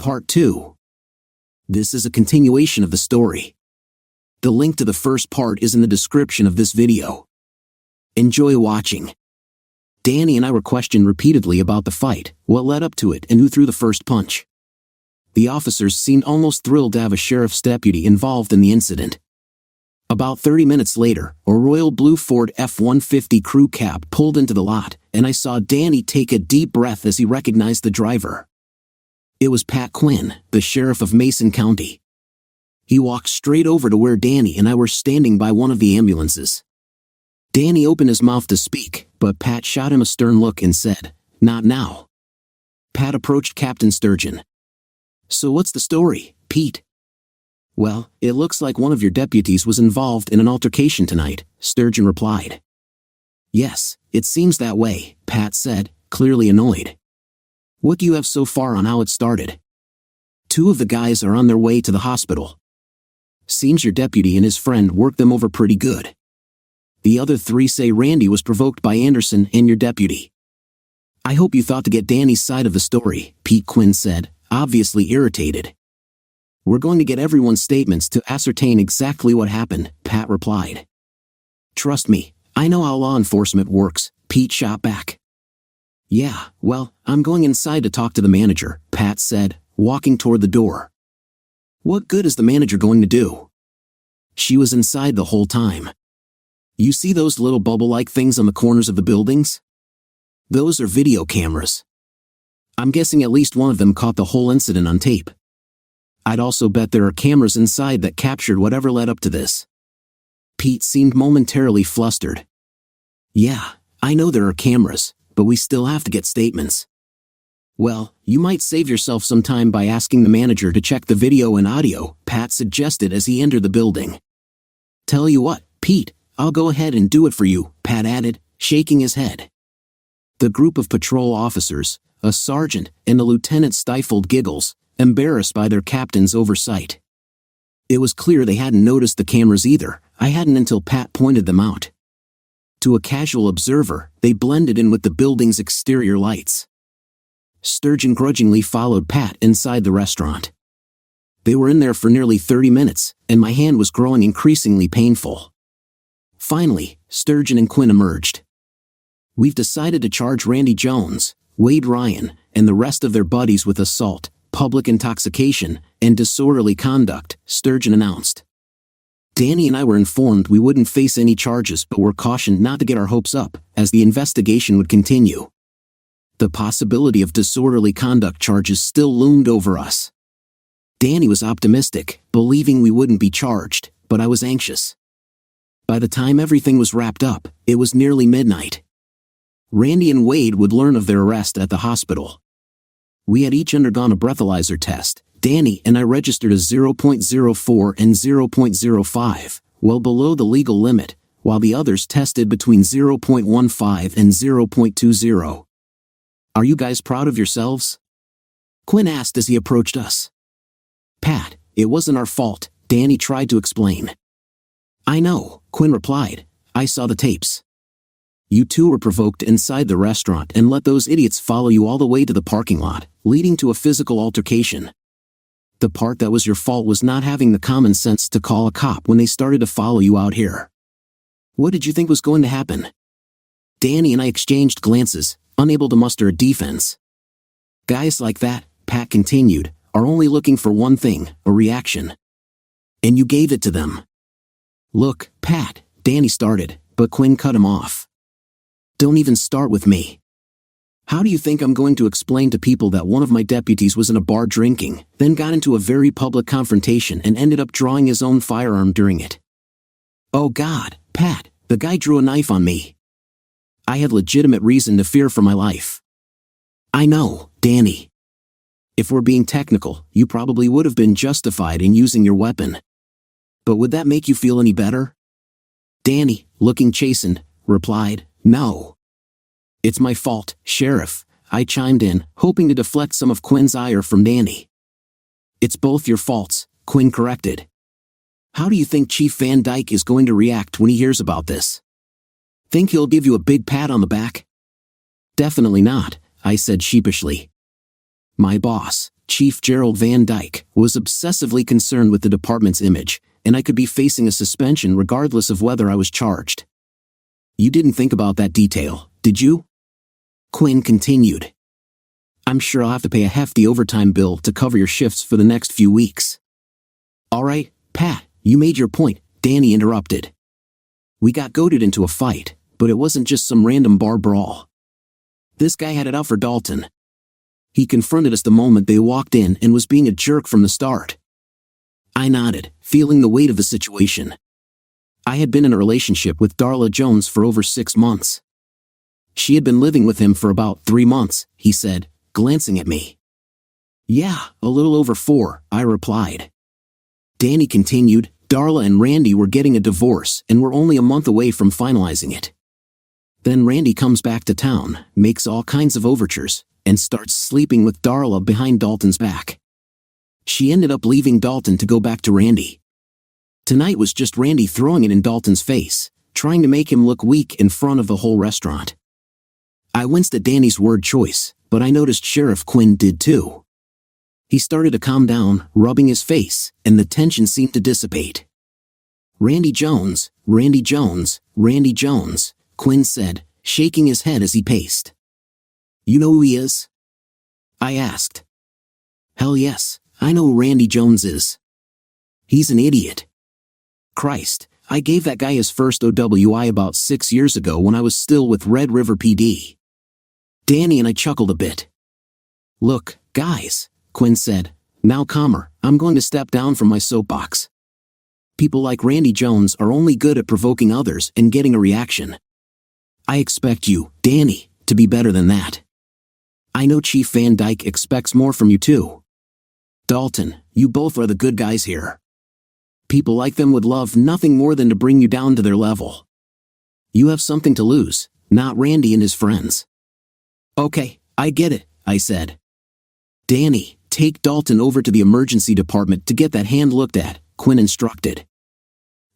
Part 2. This is a continuation of the story. The link to the first part is in the description of this video. Enjoy watching. Danny and I were questioned repeatedly about the fight, what led up to it, and who threw the first punch. The officers seemed almost thrilled to have a sheriff's deputy involved in the incident. About 30 minutes later, a royal blue Ford F-150 crew cab pulled into the lot, and I saw Danny take a deep breath as he recognized the driver. It was Pat Quinn, the sheriff of Mason County. He walked straight over to where Danny and I were standing by one of the ambulances. Danny opened his mouth to speak, but Pat shot him a stern look and said, "Not now." Pat approached Captain Sturgeon. "So what's the story, Pete?" "Well, it looks like one of your deputies was involved in an altercation tonight," Sturgeon replied. "Yes, it seems that way," Pat said, clearly annoyed. "What do you have so far on how it started?" "Two of the guys are on their way to the hospital. Seems your deputy and his friend worked them over pretty good. The other three say Randy was provoked by Anderson and your deputy." "I hope you thought to get Danny's side of the story," Pete Quinn said, obviously irritated. "We're going to get everyone's statements to ascertain exactly what happened," Pat replied. "Trust me, I know how law enforcement works," Pete shot back. "Yeah, well, I'm going inside to talk to the manager," Pat said, walking toward the door. "What good is the manager going to do? She was inside the whole time. You see those little bubble-like things on the corners of the buildings? Those are video cameras. I'm guessing at least one of them caught the whole incident on tape. I'd also bet there are cameras inside that captured whatever led up to this." Pete seemed momentarily flustered. "Yeah, I know there are cameras, but we still have to get statements." "Well, you might save yourself some time by asking the manager to check the video and audio," Pat suggested as he entered the building. "Tell you what, Pete, I'll go ahead and do it for you," Pat added, shaking his head. The group of patrol officers, a sergeant and a lieutenant, stifled giggles, embarrassed by their captain's oversight. It was clear they hadn't noticed the cameras either. I hadn't until Pat pointed them out. To a casual observer, they blended in with the building's exterior lights. Sturgeon grudgingly followed Pat inside the restaurant. They were in there for nearly 30 minutes, and my hand was growing increasingly painful. Finally, Sturgeon and Quinn emerged. "We've decided to charge Randy Jones, Wade Ryan, and the rest of their buddies with assault, public intoxication, and disorderly conduct," Sturgeon announced. Danny and I were informed we wouldn't face any charges, but were cautioned not to get our hopes up, as the investigation would continue. The possibility of disorderly conduct charges still loomed over us. Danny was optimistic, believing we wouldn't be charged, but I was anxious. By the time everything was wrapped up, it was nearly midnight. Randy and Wade would learn of their arrest at the hospital. We had each undergone a breathalyzer test. Danny and I registered as 0.04 and 0.05, well below the legal limit, while the others tested between 0.15 and 0.20. "Are you guys proud of yourselves?" Quinn asked as he approached us. "Pat, it wasn't our fault," Danny tried to explain. "I know," Quinn replied. "I saw the tapes. You two were provoked inside the restaurant and let those idiots follow you all the way to the parking lot, leading to a physical altercation. The part that was your fault was not having the common sense to call a cop when they started to follow you out here. What did you think was going to happen?" Danny and I exchanged glances, unable to muster a defense. "Guys like that," Pat continued, "are only looking for one thing, a reaction. And you gave it to them." "Look, Pat," Danny started, but Quinn cut him off. "Don't even start with me. How do you think I'm going to explain to people that one of my deputies was in a bar drinking, then got into a very public confrontation and ended up drawing his own firearm during it? Oh God, Pat, the guy drew a knife on me. I had legitimate reason to fear for my life." "I know, Danny. If we're being technical, you probably would have been justified in using your weapon. But would that make you feel any better?" Danny, looking chastened, replied, "No. It's my fault, Sheriff," I chimed in, hoping to deflect some of Quinn's ire from Danny. "It's both your faults," Quinn corrected. "How do you think Chief Van Dyke is going to react when he hears about this? Think he'll give you a big pat on the back?" "Definitely not," I said sheepishly. "My boss, Chief Gerald Van Dyke, was obsessively concerned with the department's image, and I could be facing a suspension regardless of whether I was charged. You didn't think about that detail, did you? Quinn continued. I'm sure I'll have to pay a hefty overtime bill to cover your shifts for the next few weeks. All right, Pat, you made your point, Danny interrupted. We got goaded into a fight, but it wasn't just some random bar brawl. This guy had it out for Dalton. He confronted us the moment they walked in and was being a jerk from the start. I nodded, feeling the weight of the situation. I had been in a relationship with Darla Jones for over 6 months. She had been living with him for about 3 months, he said, glancing at me. Yeah, a little over 4, I replied. Danny continued, Darla and Randy were getting a divorce and were only a month away from finalizing it. Then Randy comes back to town, makes all kinds of overtures, and starts sleeping with Darla behind Dalton's back. She ended up leaving Dalton to go back to Randy. Tonight was just Randy throwing it in Dalton's face, trying to make him look weak in front of the whole restaurant. I winced at Danny's word choice, but I noticed Sheriff Quinn did too. He started to calm down, rubbing his face, and the tension seemed to dissipate. Randy Jones, Randy Jones, Randy Jones, Quinn said, shaking his head as he paced. You know who he is? I asked. Hell yes, I know who Randy Jones is. He's an idiot. Christ, I gave that guy his first OWI about 6 years ago when I was still with Red River PD. Danny and I chuckled a bit. Look, guys, Quinn said, now calmer, I'm going to step down from my soapbox. People like Randy Jones are only good at provoking others and getting a reaction. I expect you, Danny, to be better than that. I know Chief Van Dyke expects more from you too. Dalton, you both are the good guys here. People like them would love nothing more than to bring you down to their level. You have something to lose, not Randy and his friends. Okay, I get it, I said. Danny, take Dalton over to the emergency department to get that hand looked at, Quinn instructed.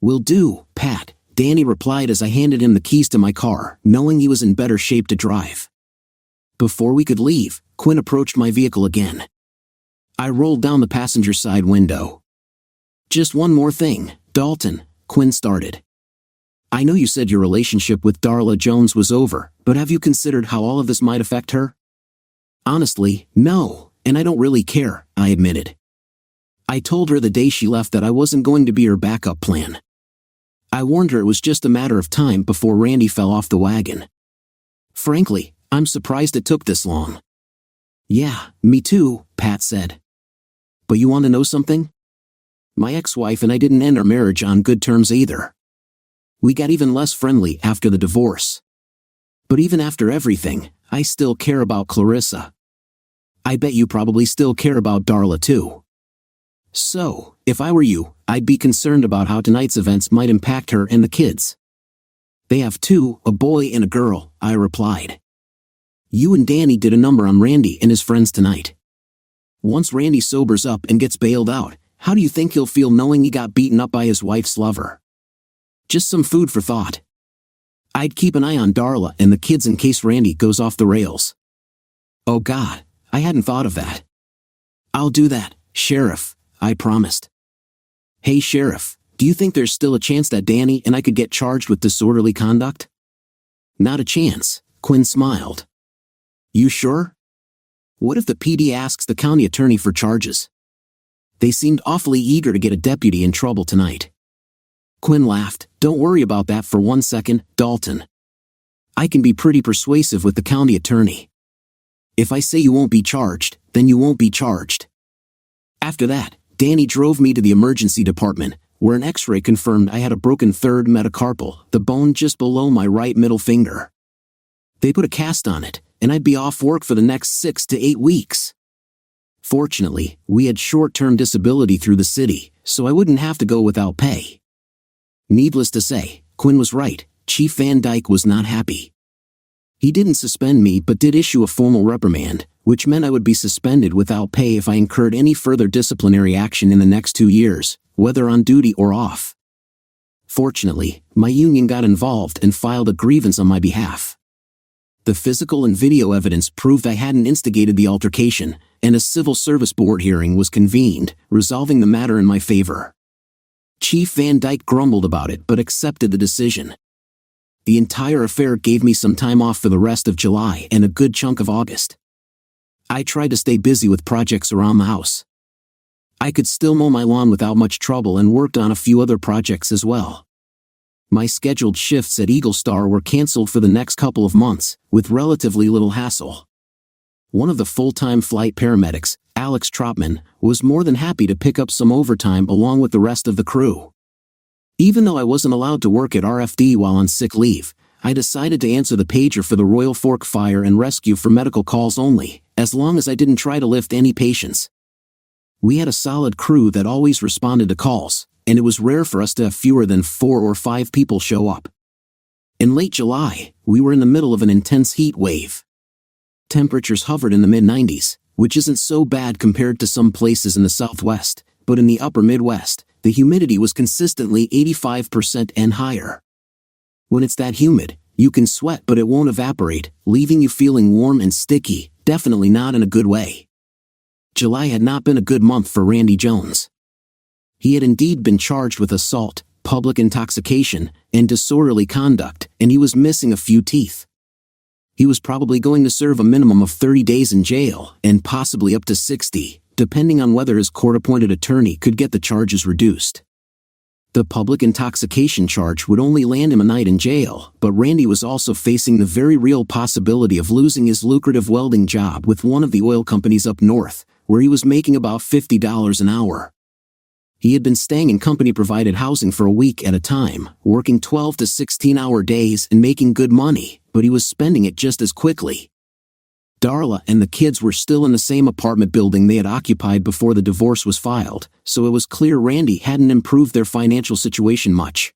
Will do, Pat, Danny replied as I handed him the keys to my car, knowing he was in better shape to drive. Before we could leave, Quinn approached my vehicle again. I rolled down the passenger side window. Just one more thing, Dalton, Quinn started. I know you said your relationship with Darla Jones was over, but have you considered how all of this might affect her? Honestly, no, and I don't really care, I admitted. I told her the day she left that I wasn't going to be her backup plan. I warned her it was just a matter of time before Randy fell off the wagon. Frankly, I'm surprised it took this long. Yeah, me too, Pat said. But you want to know something? My ex-wife and I didn't end our marriage on good terms either. We got even less friendly after the divorce. But even after everything, I still care about Clarissa. I bet you probably still care about Darla too. So, if I were you, I'd be concerned about how tonight's events might impact her and the kids. They have 2, a boy and a girl, I replied. You and Danny did a number on Randy and his friends tonight. Once Randy sobers up and gets bailed out, how do you think he'll feel knowing he got beaten up by his wife's lover? Just some food for thought. I'd keep an eye on Darla and the kids in case Randy goes off the rails. Oh God, I hadn't thought of that. I'll do that, Sheriff, I promised. Hey Sheriff, do you think there's still a chance that Danny and I could get charged with disorderly conduct? Not a chance, Quinn smiled. You sure? What if the PD asks the county attorney for charges? They seemed awfully eager to get a deputy in trouble tonight. Quinn laughed. Don't worry about that for 1 second, Dalton. I can be pretty persuasive with the county attorney. If I say you won't be charged, then you won't be charged. After that, Danny drove me to the emergency department, where an x-ray confirmed I had a broken third metacarpal, the bone just below my right middle finger. They put a cast on it, and I'd be off work for the next 6 to 8 weeks. Fortunately, we had short-term disability through the city, so I wouldn't have to go without pay. Needless to say, Quinn was right. Chief Van Dyke was not happy. He didn't suspend me but did issue a formal reprimand, which meant I would be suspended without pay if I incurred any further disciplinary action in the next 2 years, whether on duty or off. Fortunately, my union got involved and filed a grievance on my behalf. The physical and video evidence proved I hadn't instigated the altercation, and a civil service board hearing was convened, resolving the matter in my favor. Chief Van Dyke grumbled about it but accepted the decision. The entire affair gave me some time off for the rest of July and a good chunk of August. I tried to stay busy with projects around the house. I could still mow my lawn without much trouble and worked on a few other projects as well. My scheduled shifts at Eagle Star were canceled for the next couple of months, with relatively little hassle. One of the full-time flight paramedics, Alex Trotman, was more than happy to pick up some overtime along with the rest of the crew. Even though I wasn't allowed to work at RFD while on sick leave, I decided to answer the pager for the Royal Fork Fire and Rescue for medical calls only, as long as I didn't try to lift any patients. We had a solid crew that always responded to calls, and it was rare for us to have fewer than 4 or 5 people show up. In late July, we were in the middle of an intense heat wave. Temperatures hovered in the mid-90s, which isn't so bad compared to some places in the Southwest, but in the upper Midwest, the humidity was consistently 85% and higher. When it's that humid, you can sweat but it won't evaporate, leaving you feeling warm and sticky, definitely not in a good way. July had not been a good month for Randy Jones. He had indeed been charged with assault, public intoxication, and disorderly conduct, and he was missing a few teeth. He was probably going to serve a minimum of 30 days in jail, and possibly up to 60, depending on whether his court-appointed attorney could get the charges reduced. The public intoxication charge would only land him a night in jail, but Randy was also facing the very real possibility of losing his lucrative welding job with one of the oil companies up north, where he was making about $50 an hour. He had been staying in company-provided housing for a week at a time, working 12 to 16-hour days and making good money, but he was spending it just as quickly. Darla and the kids were still in the same apartment building they had occupied before the divorce was filed, so it was clear Randy hadn't improved their financial situation much.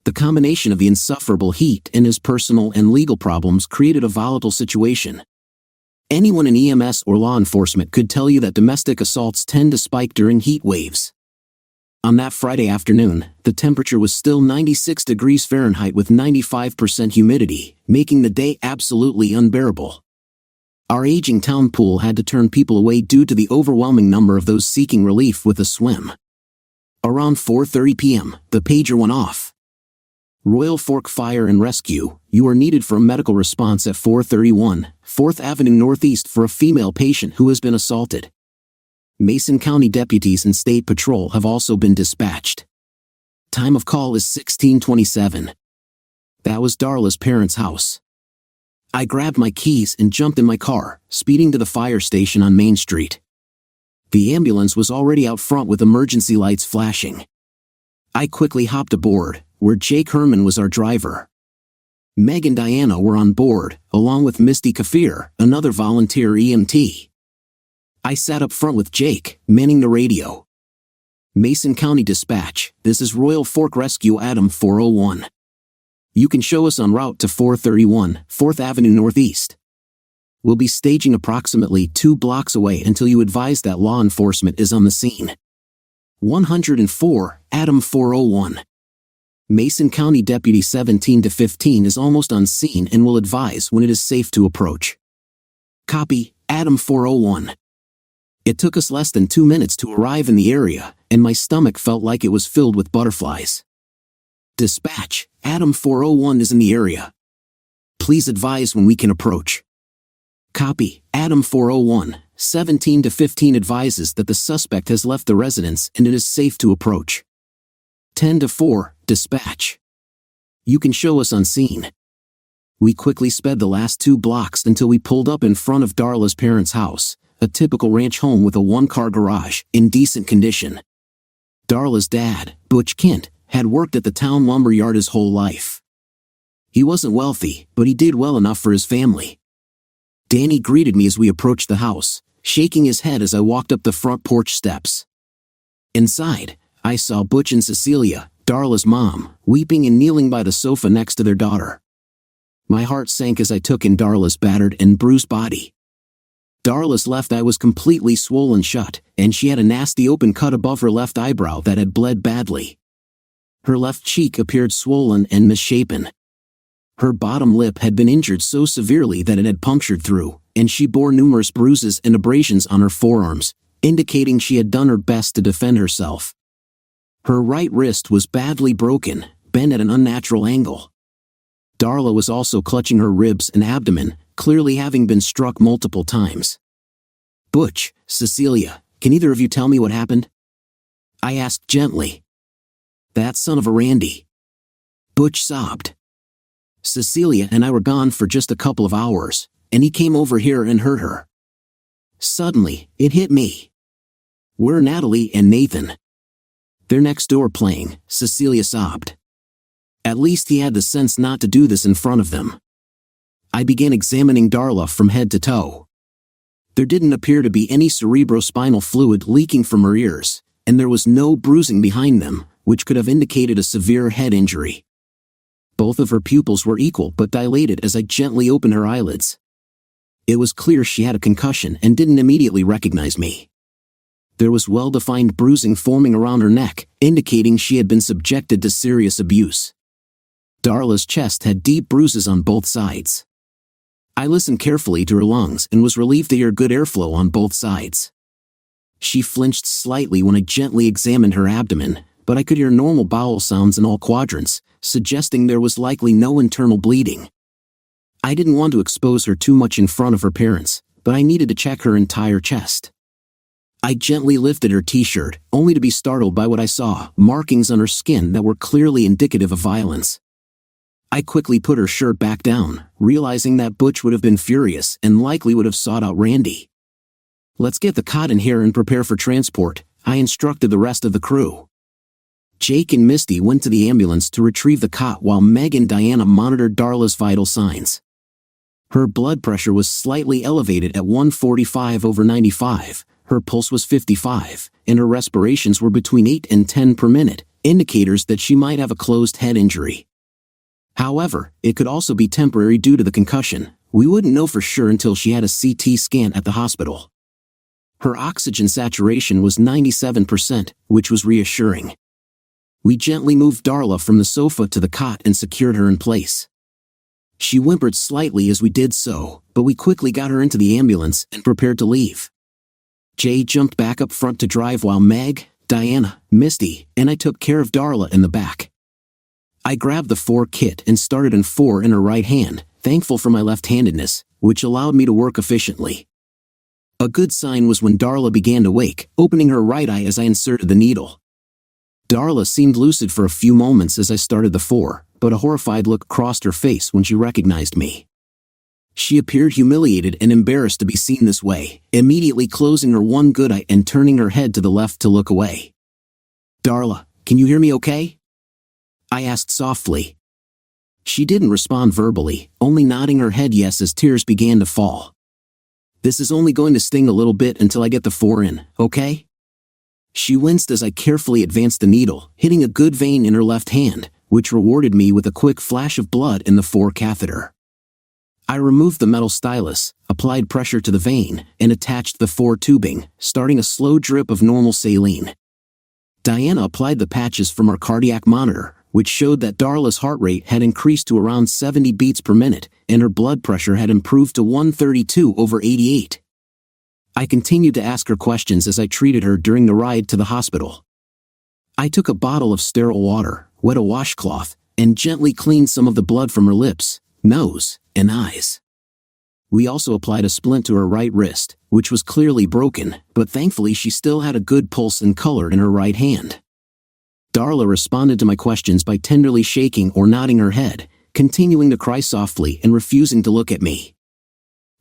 The combination of the insufferable heat and his personal and legal problems created a volatile situation. Anyone in EMS or law enforcement could tell you that domestic assaults tend to spike during heat waves. On that Friday afternoon, the temperature was still 96 degrees Fahrenheit with 95% humidity, making the day absolutely unbearable. Our aging town pool had to turn people away due to the overwhelming number of those seeking relief with a swim. Around 4:30 p.m., the pager went off. Royal Fork Fire and Rescue, you are needed for a medical response at 431 4th Avenue Northeast for a female patient who has been assaulted. Mason County deputies and State Patrol have also been dispatched. Time of call is 16:27. That was Darla's parents' house. I grabbed my keys and jumped in my car, speeding to the fire station on Main Street. The ambulance was already out front with emergency lights flashing. I quickly hopped aboard, where Jake Herman was our driver. Meg and Diana were on board, along with Misty Kafir, another volunteer EMT. I sat up front with Jake, manning the radio. Mason County Dispatch, this is Royal Fork Rescue Adam 401. You can show us en route to 431 4th Avenue Northeast. We'll be staging approximately 2 blocks away until you advise that law enforcement is on the scene. 104, Adam 401. Mason County Deputy 17 to 15 is almost on scene and will advise when it is safe to approach. Copy, Adam 401. It took us less than 2 minutes to arrive in the area, and my stomach felt like it was filled with butterflies. Dispatch, Adam 401 is in the area. Please advise when we can approach. Copy, Adam 401, 17 to 15 advises that the suspect has left the residence and it is safe to approach. 10 to 4, dispatch. You can show us on scene. We quickly sped the last 2 blocks until we pulled up in front of Darla's parents' house, a typical ranch home with a 1-car garage, in decent condition. Darla's dad, Butch Kent, had worked at the town lumber yard his whole life. He wasn't wealthy, but he did well enough for his family. Danny greeted me as we approached the house, shaking his head as I walked up the front porch steps. Inside, I saw Butch and Cecilia, Darla's mom, weeping and kneeling by the sofa next to their daughter. My heart sank as I took in Darla's battered and bruised body. Darla's left eye was completely swollen shut, and she had a nasty open cut above her left eyebrow that had bled badly. Her left cheek appeared swollen and misshapen. Her bottom lip had been injured so severely that it had punctured through, and she bore numerous bruises and abrasions on her forearms, indicating she had done her best to defend herself. Her right wrist was badly broken, bent at an unnatural angle. Darla was also clutching her ribs and abdomen, clearly having been struck multiple times. "Butch, Cecilia, can either of you tell me what happened?" I asked gently. "That son of a Randy." Butch sobbed. "Cecilia and I were gone for just a couple of hours, and he came over here and hurt her. Suddenly, it hit me. We're Natalie and Nathan. They're next door playing," Cecilia sobbed. "At least he had the sense not to do this in front of them." I began examining Darla from head to toe. There didn't appear to be any cerebrospinal fluid leaking from her ears, and there was no bruising behind them, which could have indicated a severe head injury. Both of her pupils were equal but dilated as I gently opened her eyelids. It was clear she had a concussion and didn't immediately recognize me. There was well-defined bruising forming around her neck, indicating she had been subjected to serious abuse. Darla's chest had deep bruises on both sides. I listened carefully to her lungs and was relieved to hear good airflow on both sides. She flinched slightly when I gently examined her abdomen, but I could hear normal bowel sounds in all quadrants, suggesting there was likely no internal bleeding. I didn't want to expose her too much in front of her parents, but I needed to check her entire chest. I gently lifted her t-shirt, only to be startled by what I saw, markings on her skin that were clearly indicative of violence. I quickly put her shirt back down, realizing that Butch would have been furious and likely would have sought out Randy. "Let's get the cot in here and prepare for transport," I instructed the rest of the crew. Jake and Misty went to the ambulance to retrieve the cot while Meg and Diana monitored Darla's vital signs. Her blood pressure was slightly elevated at 145/95, her pulse was 55, and her respirations were between 8 and 10 per minute, indicators that she might have a closed head injury. However, it could also be temporary due to the concussion. We wouldn't know for sure until she had a CT scan at the hospital. Her oxygen saturation was 97%, which was reassuring. We gently moved Darla from the sofa to the cot and secured her in place. She whimpered slightly as we did so, but we quickly got her into the ambulance and prepared to leave. Jay jumped back up front to drive while Meg, Diana, Misty, and I took care of Darla in the back. I grabbed the 4 kit and started in 4 in her right hand, thankful for my left-handedness, which allowed me to work efficiently. A good sign was when Darla began to wake, opening her right eye as I inserted the needle. Darla seemed lucid for a few moments as I started the 4, but a horrified look crossed her face when she recognized me. She appeared humiliated and embarrassed to be seen this way, immediately closing her one good eye and turning her head to the left to look away. "Darla, can you hear me okay?" I asked softly. She didn't respond verbally, only nodding her head yes as tears began to fall. "This is only going to sting a little bit until I get the 4 in, okay?" She winced as I carefully advanced the needle, hitting a good vein in her left hand, which rewarded me with a quick flash of blood in the 4 catheter. I removed the metal stylus, applied pressure to the vein, and attached the 4 tubing, starting a slow drip of normal saline. Diana applied the patches from our cardiac monitor, which showed that Darla's heart rate had increased to around 70 beats per minute, and her blood pressure had improved to 132/88. I continued to ask her questions as I treated her during the ride to the hospital. I took a bottle of sterile water, wet a washcloth, and gently cleaned some of the blood from her lips, nose, and eyes. We also applied a splint to her right wrist, which was clearly broken, but thankfully she still had a good pulse and color in her right hand. Darla responded to my questions by tenderly shaking or nodding her head, continuing to cry softly and refusing to look at me,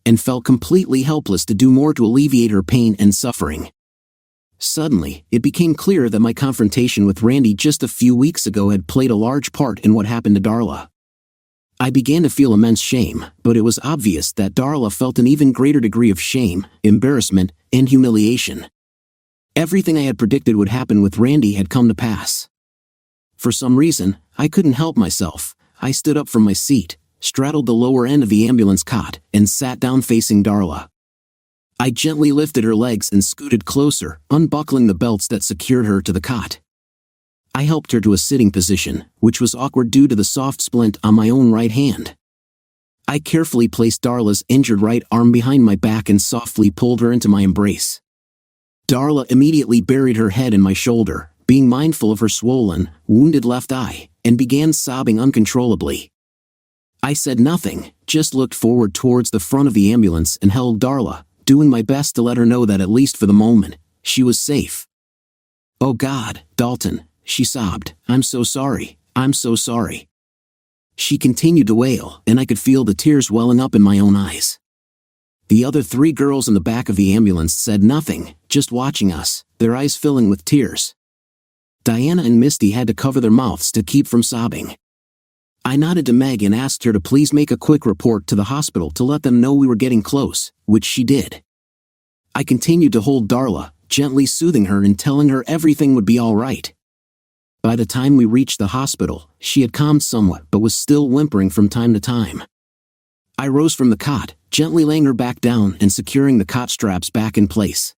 and felt completely helpless to do more to alleviate her pain and suffering. Suddenly, it became clear that my confrontation with Randy just a few weeks ago had played a large part in what happened to Darla. I began to feel immense shame, but it was obvious that Darla felt an even greater degree of shame, embarrassment, and humiliation. Everything I had predicted would happen with Randy had come to pass. For some reason, I couldn't help myself. I stood up from my seat, straddled the lower end of the ambulance cot, and sat down facing Darla. I gently lifted her legs and scooted closer, unbuckling the belts that secured her to the cot. I helped her to a sitting position, which was awkward due to the soft splint on my own right hand. I carefully placed Darla's injured right arm behind my back and softly pulled her into my embrace. Darla immediately buried her head in my shoulder, being mindful of her swollen, wounded left eye, and began sobbing uncontrollably. I said nothing, just looked forward towards the front of the ambulance and held Darla, doing my best to let her know that at least for the moment, she was safe. "Oh God, Dalton," she sobbed, "I'm so sorry, I'm so sorry." She continued to wail, and I could feel the tears welling up in my own eyes. The other 3 girls in the back of the ambulance said nothing, just watching us, their eyes filling with tears. Diana and Misty had to cover their mouths to keep from sobbing. I nodded to Meg and asked her to please make a quick report to the hospital to let them know we were getting close, which she did. I continued to hold Darla, gently soothing her and telling her everything would be all right. By the time we reached the hospital, she had calmed somewhat but was still whimpering from time to time. I rose from the cot, gently laying her back down and securing the cot straps back in place.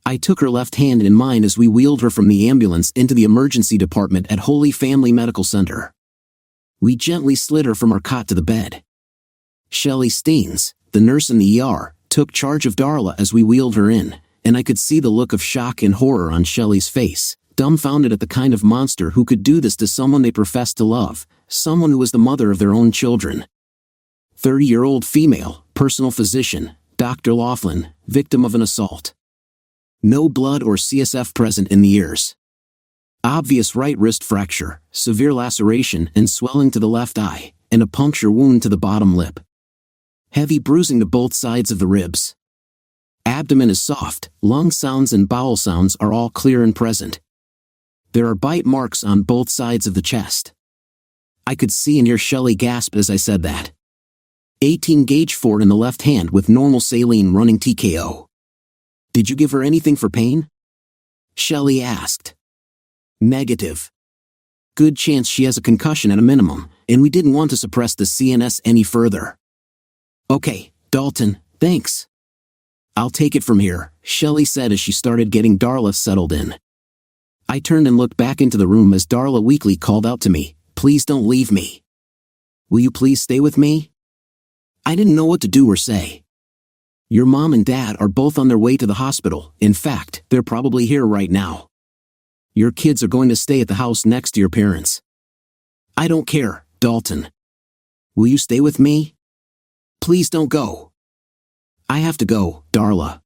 I took her left hand in mine as we wheeled her from the ambulance into the emergency department at Holy Family Medical Center. We gently slid her from our cot to the bed. Shelley Steens, the nurse in the ER, took charge of Darla as we wheeled her in, and I could see the look of shock and horror on Shelley's face, dumbfounded at the kind of monster who could do this to someone they professed to love, someone who was the mother of their own children. 30-year-old female, personal physician, Dr. Laughlin, victim of an assault. No blood or CSF present in the ears. Obvious right wrist fracture, severe laceration and swelling to the left eye, and a puncture wound to the bottom lip. Heavy bruising to both sides of the ribs. Abdomen is soft, lung sounds and bowel sounds are all clear and present. There are bite marks on both sides of the chest. I could see and hear Shelley gasp as I said that. 18-gauge Ford in the left hand with normal saline running TKO. "Did you give her anything for pain?" Shelley asked. "Negative. Good chance she has a concussion at a minimum, and we didn't want to suppress the CNS any further." "Okay, Dalton, thanks. I'll take it from here," Shelley said as she started getting Darla settled in. I turned and looked back into the room as Darla weakly called out to me, "Please don't leave me. Will you please stay with me?" I didn't know what to do or say. "Your mom and dad are both on their way to the hospital. In fact, they're probably here right now. Your kids are going to stay at the house next to your parents." "I don't care, Dalton. Will you stay with me? Please don't go." "I have to go, Darla.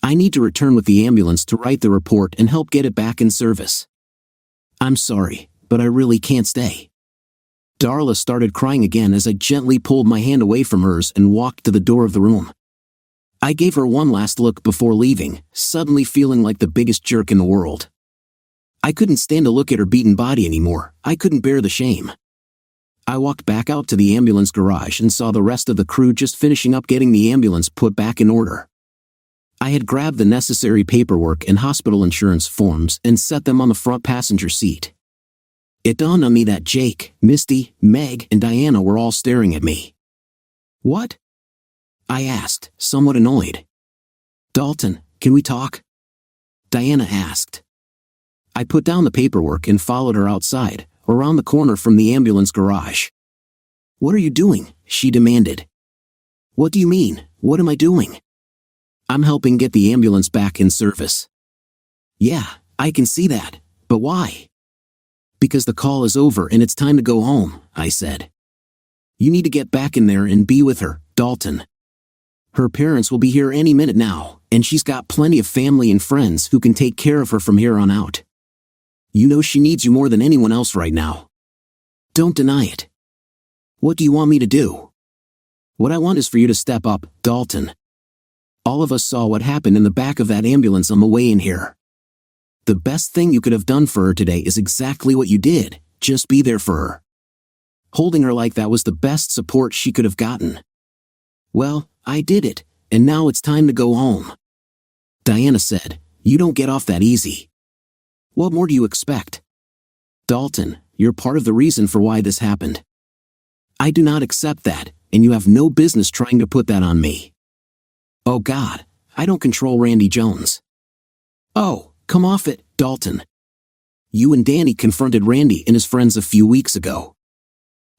I need to return with the ambulance to write the report and help get it back in service. I'm sorry, but I really can't stay." Darla started crying again as I gently pulled my hand away from hers and walked to the door of the room. I gave her one last look before leaving, suddenly feeling like the biggest jerk in the world. I couldn't stand to look at her beaten body anymore. I couldn't bear the shame. I walked back out to the ambulance garage and saw the rest of the crew just finishing up getting the ambulance put back in order. I had grabbed the necessary paperwork and hospital insurance forms and set them on the front passenger seat. It dawned on me that Jake, Misty, Meg, and Diana were all staring at me. "What?" I asked, somewhat annoyed. "Dalton, can we talk?" Diana asked. I put down the paperwork and followed her outside, around the corner from the ambulance garage. "What are you doing?" she demanded. "What do you mean, what am I doing?" "I'm helping get the ambulance back in service." "Yeah, I can see that, but why?" "Because the call is over and it's time to go home," I said. "You need to get back in there and be with her, Dalton. Her parents will be here any minute now, and she's got plenty of family and friends who can take care of her from here on out. You know she needs you more than anyone else right now. Don't deny it. What do you want me to do?" "What I want is for you to step up, Dalton. All of us saw what happened in the back of that ambulance on the way in here. The best thing you could have done for her today is exactly what you did, just be there for her. Holding her like that was the best support she could have gotten. Well, I did it, and now it's time to go home." Diana said, "You don't get off that easy. What more do you expect? Dalton, you're part of the reason for why this happened. I do not accept that, and you have no business trying to put that on me. Oh God, I don't control Randy Jones." "Oh, come off it, Dalton. You and Danny confronted Randy and his friends a few weeks ago.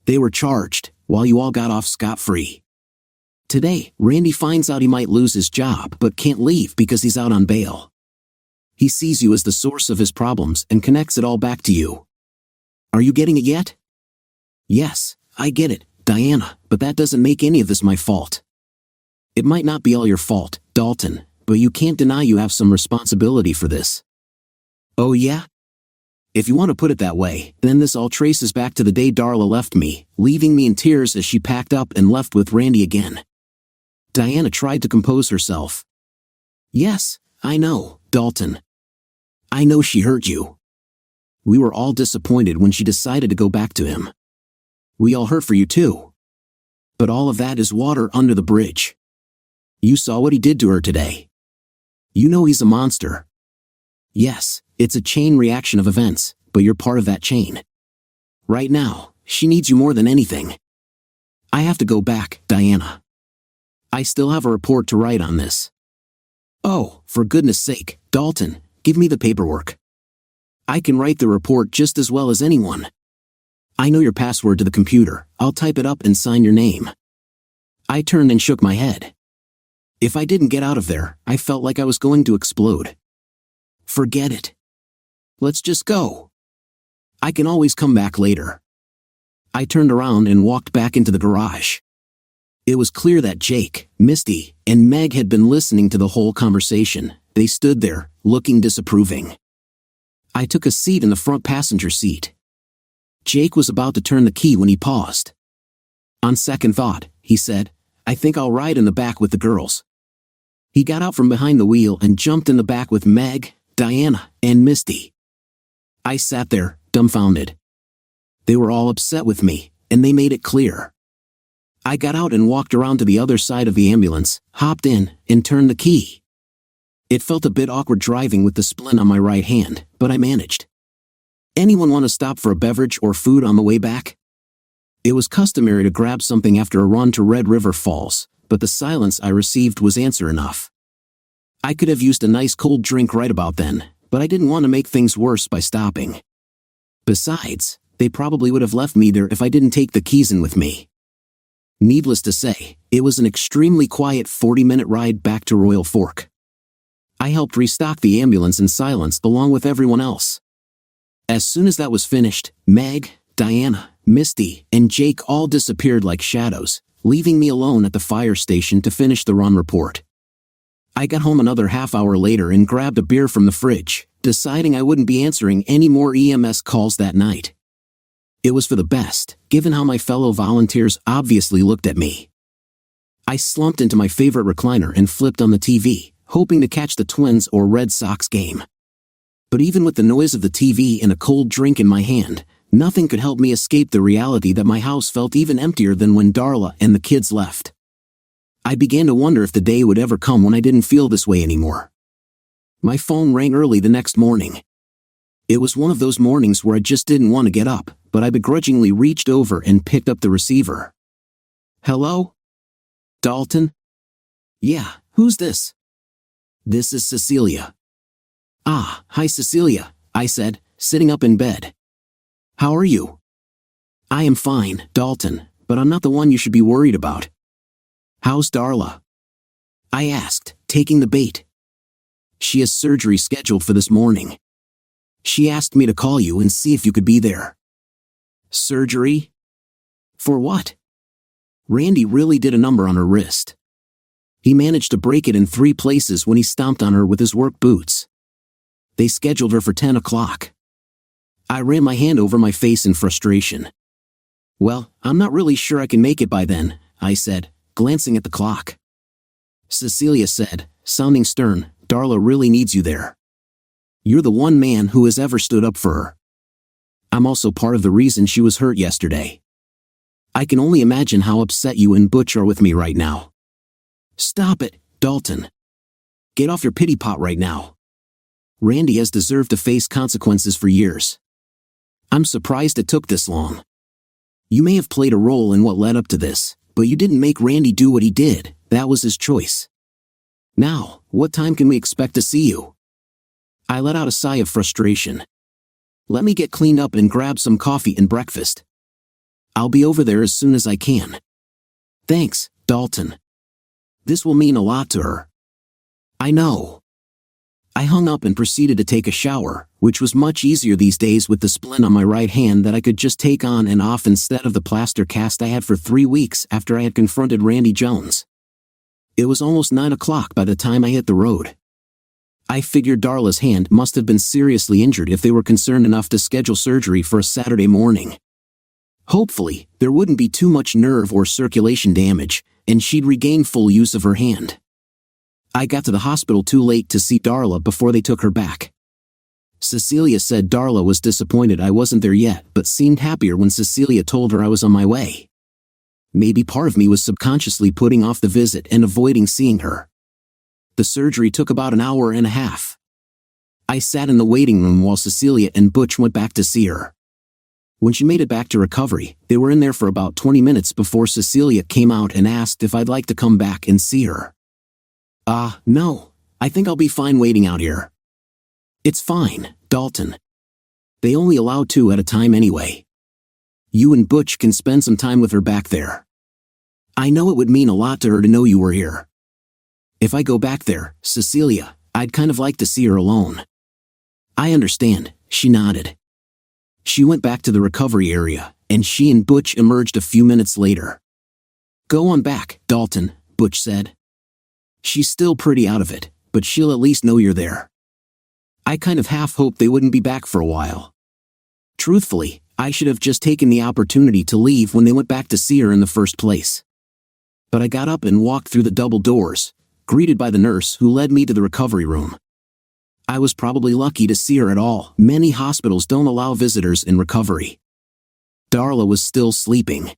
They were charged, while you all got off scot-free. Today, Randy finds out he might lose his job but can't leave because he's out on bail. He sees you as the source of his problems and connects it all back to you. Are you getting it yet? Yes, I get it, Diana, but that doesn't make any of this my fault. It might not be all your fault, Dalton, but you can't deny you have some responsibility for this. Oh yeah? If you want to put it that way, then this all traces back to the day Darla left me, leaving me in tears as she packed up and left with Randy again. Diana tried to compose herself. Yes, I know, Dalton. I know she hurt you. We were all disappointed when she decided to go back to him. We all hurt for you too. But all of that is water under the bridge. You saw what he did to her today. You know he's a monster. Yes, it's a chain reaction of events, but you're part of that chain. Right now, she needs you more than anything. I have to go back, Diana. I still have a report to write on this. Oh, for goodness sake, Dalton, give me the paperwork. I can write the report just as well as anyone. I know your password to the computer. I'll type it up and sign your name. I turned and shook my head. If I didn't get out of there, I felt like I was going to explode. Forget it. Let's just go. I can always come back later. I turned around and walked back into the garage. It was clear that Jake, Misty, and Meg had been listening to the whole conversation. They stood there, looking disapproving. I took a seat in the front passenger seat. Jake was about to turn the key when he paused. On second thought, he said, I think I'll ride in the back with the girls. He got out from behind the wheel and jumped in the back with Meg, Diana, and Misty. I sat there, dumbfounded. They were all upset with me, and they made it clear. I got out and walked around to the other side of the ambulance, hopped in, and turned the key. It felt a bit awkward driving with the splint on my right hand, but I managed. Anyone want to stop for a beverage or food on the way back? It was customary to grab something after a run to Red River Falls, but the silence I received was answer enough. I could have used a nice cold drink right about then, but I didn't want to make things worse by stopping. Besides, they probably would have left me there if I didn't take the keys in with me. Needless to say, it was an extremely quiet 40-minute ride back to Royal Fork. I helped restock the ambulance in silence along with everyone else. As soon as that was finished, Meg, Diana, Misty, and Jake all disappeared like shadows, leaving me alone at the fire station to finish the run report. I got home another half hour later and grabbed a beer from the fridge, deciding I wouldn't be answering any more EMS calls that night. It was for the best, given how my fellow volunteers obviously looked at me. I slumped into my favorite recliner and flipped on the TV, hoping to catch the Twins or Red Sox game. But even with the noise of the TV and a cold drink in my hand, nothing could help me escape the reality that my house felt even emptier than when Darla and the kids left. I began to wonder if the day would ever come when I didn't feel this way anymore. My phone rang early the next morning. It was one of those mornings where I just didn't want to get up, but I begrudgingly reached over and picked up the receiver. Hello? Dalton? Yeah, who's this? This is Cecilia. Ah, hi Cecilia, I said, sitting up in bed. How are you? I am fine, Dalton, but I'm not the one you should be worried about. How's Darla? I asked, taking the bait. She has surgery scheduled for this morning. She asked me to call you and see if you could be there. Surgery? For what? Randy really did a number on her wrist. He managed to break it in 3 places when he stomped on her with his work boots. They scheduled her for 10 o'clock. I ran my hand over my face in frustration. Well, I'm not really sure I can make it by then, I said, glancing at the clock. Cecilia said, sounding stern, Darla really needs you there. You're the one man who has ever stood up for her. I'm also part of the reason she was hurt yesterday. I can only imagine how upset you and Butch are with me right now. Stop it, Dalton. Get off your pity pot right now. Randy has deserved to face consequences for years. I'm surprised it took this long. You may have played a role in what led up to this, but you didn't make Randy do what he did. That was his choice. Now, what time can we expect to see you? I let out a sigh of frustration. Let me get cleaned up and grab some coffee and breakfast. I'll be over there as soon as I can. Thanks, Dalton. This will mean a lot to her. I know. I hung up and proceeded to take a shower, which was much easier these days with the splint on my right hand that I could just take on and off instead of the plaster cast I had for 3 weeks after I had confronted Randy Jones. It was almost 9 o'clock by the time I hit the road. I figured Darla's hand must have been seriously injured if they were concerned enough to schedule surgery for a Saturday morning. Hopefully, there wouldn't be too much nerve or circulation damage, and she'd regain full use of her hand. I got to the hospital too late to see Darla before they took her back. Cecilia said Darla was disappointed I wasn't there yet, but seemed happier when Cecilia told her I was on my way. Maybe part of me was subconsciously putting off the visit and avoiding seeing her. The surgery took about an hour and a half. I sat in the waiting room while Cecilia and Butch went back to see her. When she made it back to recovery, they were in there for about 20 minutes before Cecilia came out and asked if I'd like to come back and see her. No, I think I'll be fine waiting out here. It's fine, Dalton. They only allow 2 at a time anyway. You and Butch can spend some time with her back there. I know it would mean a lot to her to know you were here. If I go back there, Cecilia, I'd kind of like to see her alone. I understand, she nodded. She went back to the recovery area, and she and Butch emerged a few minutes later. Go on back, Dalton, Butch said. She's still pretty out of it, but she'll at least know you're there. I kind of half hoped they wouldn't be back for a while. Truthfully, I should have just taken the opportunity to leave when they went back to see her in the first place. But I got up and walked through the double doors, greeted by the nurse who led me to the recovery room. I was probably lucky to see her at all. Many hospitals don't allow visitors in recovery. Darla was still sleeping.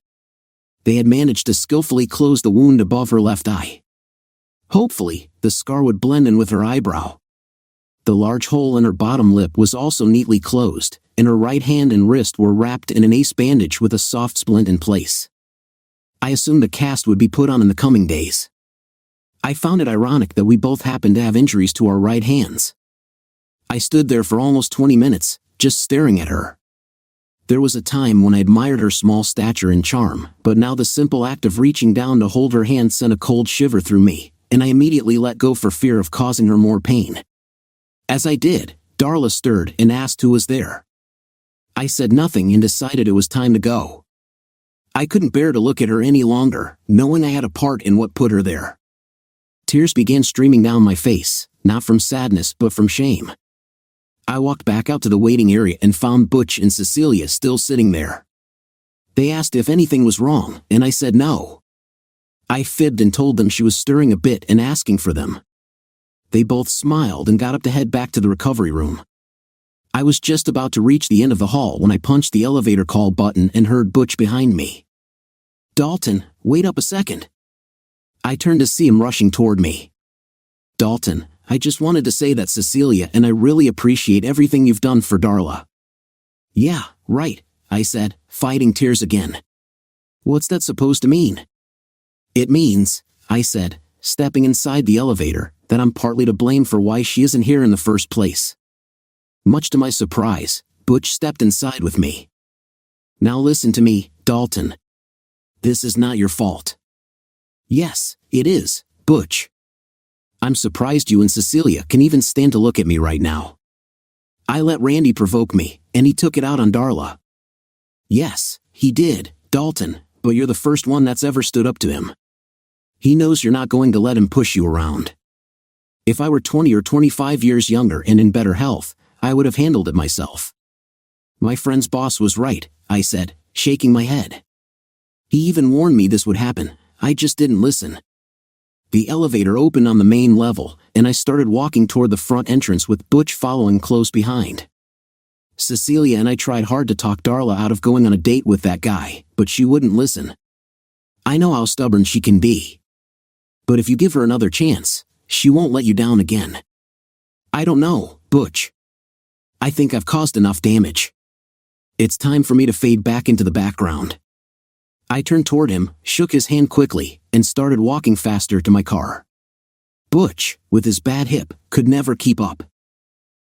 They had managed to skillfully close the wound above her left eye. Hopefully, the scar would blend in with her eyebrow. The large hole in her bottom lip was also neatly closed, and her right hand and wrist were wrapped in an ace bandage with a soft splint in place. I assumed a cast would be put on in the coming days. I found it ironic that we both happened to have injuries to our right hands. I stood there for almost 20 minutes, just staring at her. There was a time when I admired her small stature and charm, but now the simple act of reaching down to hold her hand sent a cold shiver through me, and I immediately let go for fear of causing her more pain. As I did, Darla stirred and asked who was there. I said nothing and decided it was time to go. I couldn't bear to look at her any longer, knowing I had a part in what put her there. Tears began streaming down my face, not from sadness but from shame. I walked back out to the waiting area and found Butch and Cecilia still sitting there. They asked if anything was wrong, and I said no. I fibbed and told them she was stirring a bit and asking for them. They both smiled and got up to head back to the recovery room. I was just about to reach the end of the hall when I punched the elevator call button and heard Butch behind me. Dalton, wait up a second. I turned to see him rushing toward me. Dalton, I just wanted to say that Cecilia and I really appreciate everything you've done for Darla. Yeah, right, I said, fighting tears again. What's that supposed to mean? It means, I said, stepping inside the elevator, that I'm partly to blame for why she isn't here in the first place. Much to my surprise, Butch stepped inside with me. Now listen to me, Dalton. This is not your fault. Yes, it is, Butch. I'm surprised you and Cecilia can even stand to look at me right now. I let Randy provoke me, and he took it out on Darla. Yes, he did, Dalton, but you're the first one that's ever stood up to him. He knows you're not going to let him push you around. If I were 20 or 25 years younger and in better health, I would have handled it myself. My friend's boss was right, I said, shaking my head. He even warned me this would happen, I just didn't listen. The elevator opened on the main level, and I started walking toward the front entrance with Butch following close behind. Cecilia and I tried hard to talk Darla out of going on a date with that guy, but she wouldn't listen. I know how stubborn she can be. But if you give her another chance, she won't let you down again. I don't know, Butch. I think I've caused enough damage. It's time for me to fade back into the background. I turned toward him, shook his hand quickly, and started walking faster to my car. Butch, with his bad hip, could never keep up.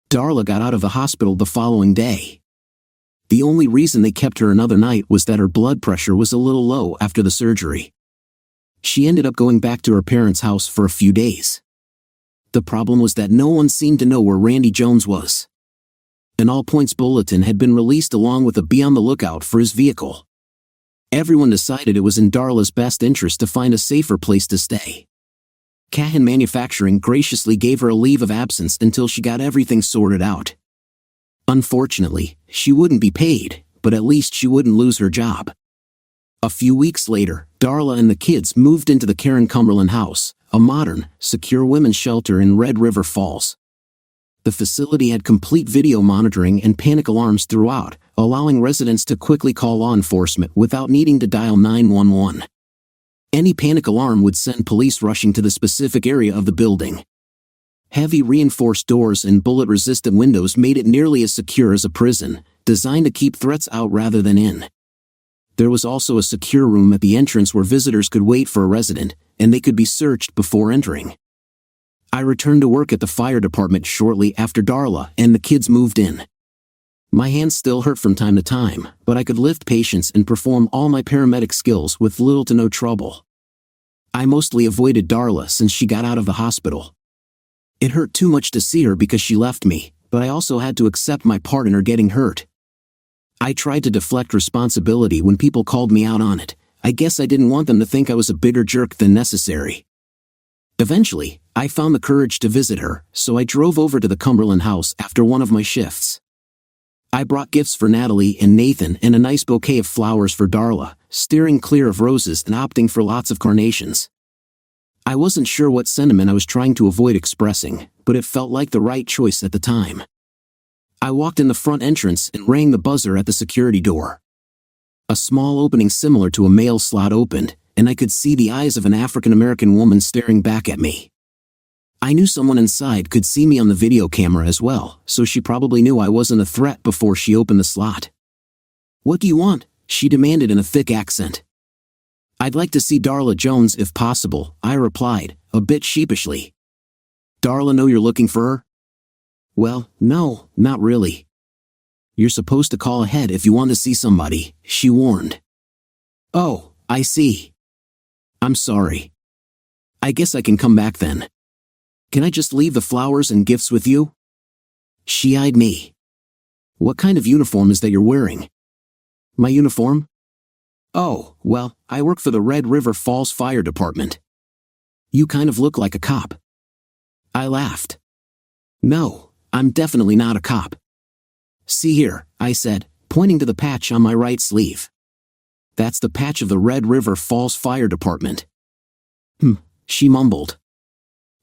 Darla got out of the hospital the following day. The only reason they kept her another night was that her blood pressure was a little low after the surgery. She ended up going back to her parents' house for a few days. The problem was that no one seemed to know where Randy Jones was. An all-points bulletin had been released along with a be on the lookout for his vehicle. Everyone decided it was in Darla's best interest to find a safer place to stay. Cahan Manufacturing graciously gave her a leave of absence until she got everything sorted out. Unfortunately, she wouldn't be paid, but at least she wouldn't lose her job. A few weeks later, Darla and the kids moved into the Karen Cumberland House, a modern, secure women's shelter in Red River Falls. The facility had complete video monitoring and panic alarms throughout, allowing residents to quickly call law enforcement without needing to dial 911. Any panic alarm would send police rushing to the specific area of the building. Heavy reinforced doors and bullet-resistant windows made it nearly as secure as a prison, designed to keep threats out rather than in. There was also a secure room at the entrance where visitors could wait for a resident, and they could be searched before entering. I returned to work at the fire department shortly after Darla and the kids moved in. My hands still hurt from time to time, but I could lift patients and perform all my paramedic skills with little to no trouble. I mostly avoided Darla since she got out of the hospital. It hurt too much to see her because she left me, but I also had to accept my part in her getting hurt. I tried to deflect responsibility when people called me out on it. I guess I didn't want them to think I was a bigger jerk than necessary. Eventually, I found the courage to visit her, so I drove over to the Cumberland House after one of my shifts. I brought gifts for Natalie and Nathan and a nice bouquet of flowers for Darla, steering clear of roses and opting for lots of carnations. I wasn't sure what sentiment I was trying to avoid expressing, but it felt like the right choice at the time. I walked in the front entrance and rang the buzzer at the security door. A small opening similar to a mail slot opened, and I could see the eyes of an African-American woman staring back at me. I knew someone inside could see me on the video camera as well, so she probably knew I wasn't a threat before she opened the slot. "What do you want?" she demanded in a thick accent. "I'd like to see Darla Jones if possible," I replied, a bit sheepishly. "Darla know you're looking for her?" "Well, no, not really." "You're supposed to call ahead if you want to see somebody," she warned. "Oh, I see. I'm sorry. I guess I can come back then. Can I just leave the flowers and gifts with you?" She eyed me. "What kind of uniform is that you're wearing?" "My uniform? Oh, well, I work for the Red River Falls Fire Department." "You kind of look like a cop." I laughed. "No, I'm definitely not a cop." "See here," I said, pointing to the patch on my right sleeve. "That's the patch of the Red River Falls Fire Department." She mumbled.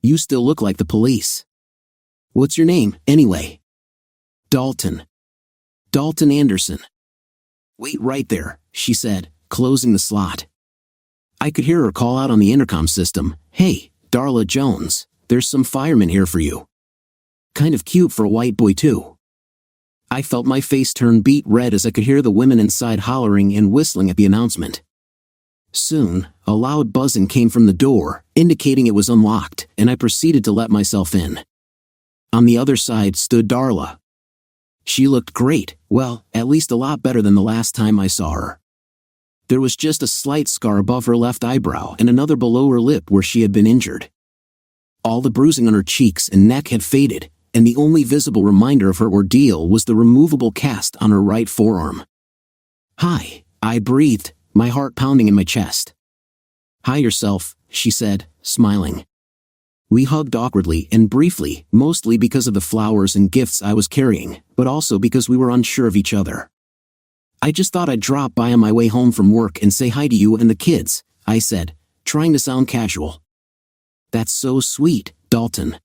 "You still look like the police." "What's your name, anyway?" "Dalton. Dalton Anderson." "Wait right there," she said, closing the slot. I could hear her call out on the intercom system, "Hey, Darla Jones, there's some firemen here for you." Kind of cute for a white boy too. I felt my face turn beet red as I could hear the women inside hollering and whistling at the announcement. Soon, a loud buzzing came from the door, indicating it was unlocked, and I proceeded to let myself in. On the other side stood Darla. She looked great, well, at least a lot better than the last time I saw her. There was just a slight scar above her left eyebrow and another below her lip where she had been injured. All the bruising on her cheeks and neck had faded, and the only visible reminder of her ordeal was the removable cast on her right forearm. "Hi," I breathed, my heart pounding in my chest. "Hi yourself," she said, smiling. We hugged awkwardly and briefly, mostly because of the flowers and gifts I was carrying, but also because we were unsure of each other. "I just thought I'd drop by on my way home from work and say hi to you and the kids," I said, trying to sound casual. "That's so sweet, Dalton."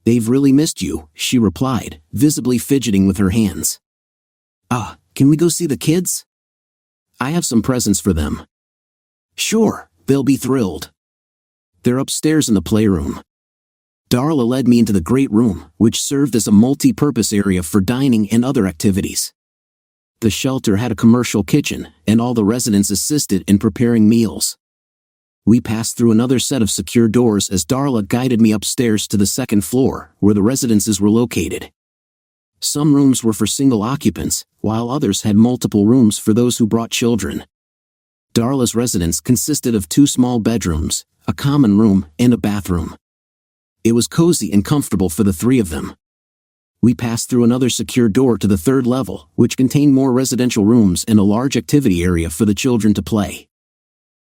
"They've really missed you," she replied, visibly fidgeting with her hands. Can we go see the kids?" "I have some presents for them." "Sure, they'll be thrilled." "They're upstairs in the playroom." Darla led me into the great room, which served as a multi-purpose area for dining and other activities. The shelter had a commercial kitchen, and all the residents assisted in preparing meals. We passed through another set of secure doors as Darla guided me upstairs to the second floor, where the residences were located. Some rooms were for single occupants, while others had multiple rooms for those who brought children. Darla's residence consisted of 2 small bedrooms, a common room, and a bathroom. It was cozy and comfortable for the 3 of them. We passed through another secure door to the 3rd level, which contained more residential rooms and a large activity area for the children to play.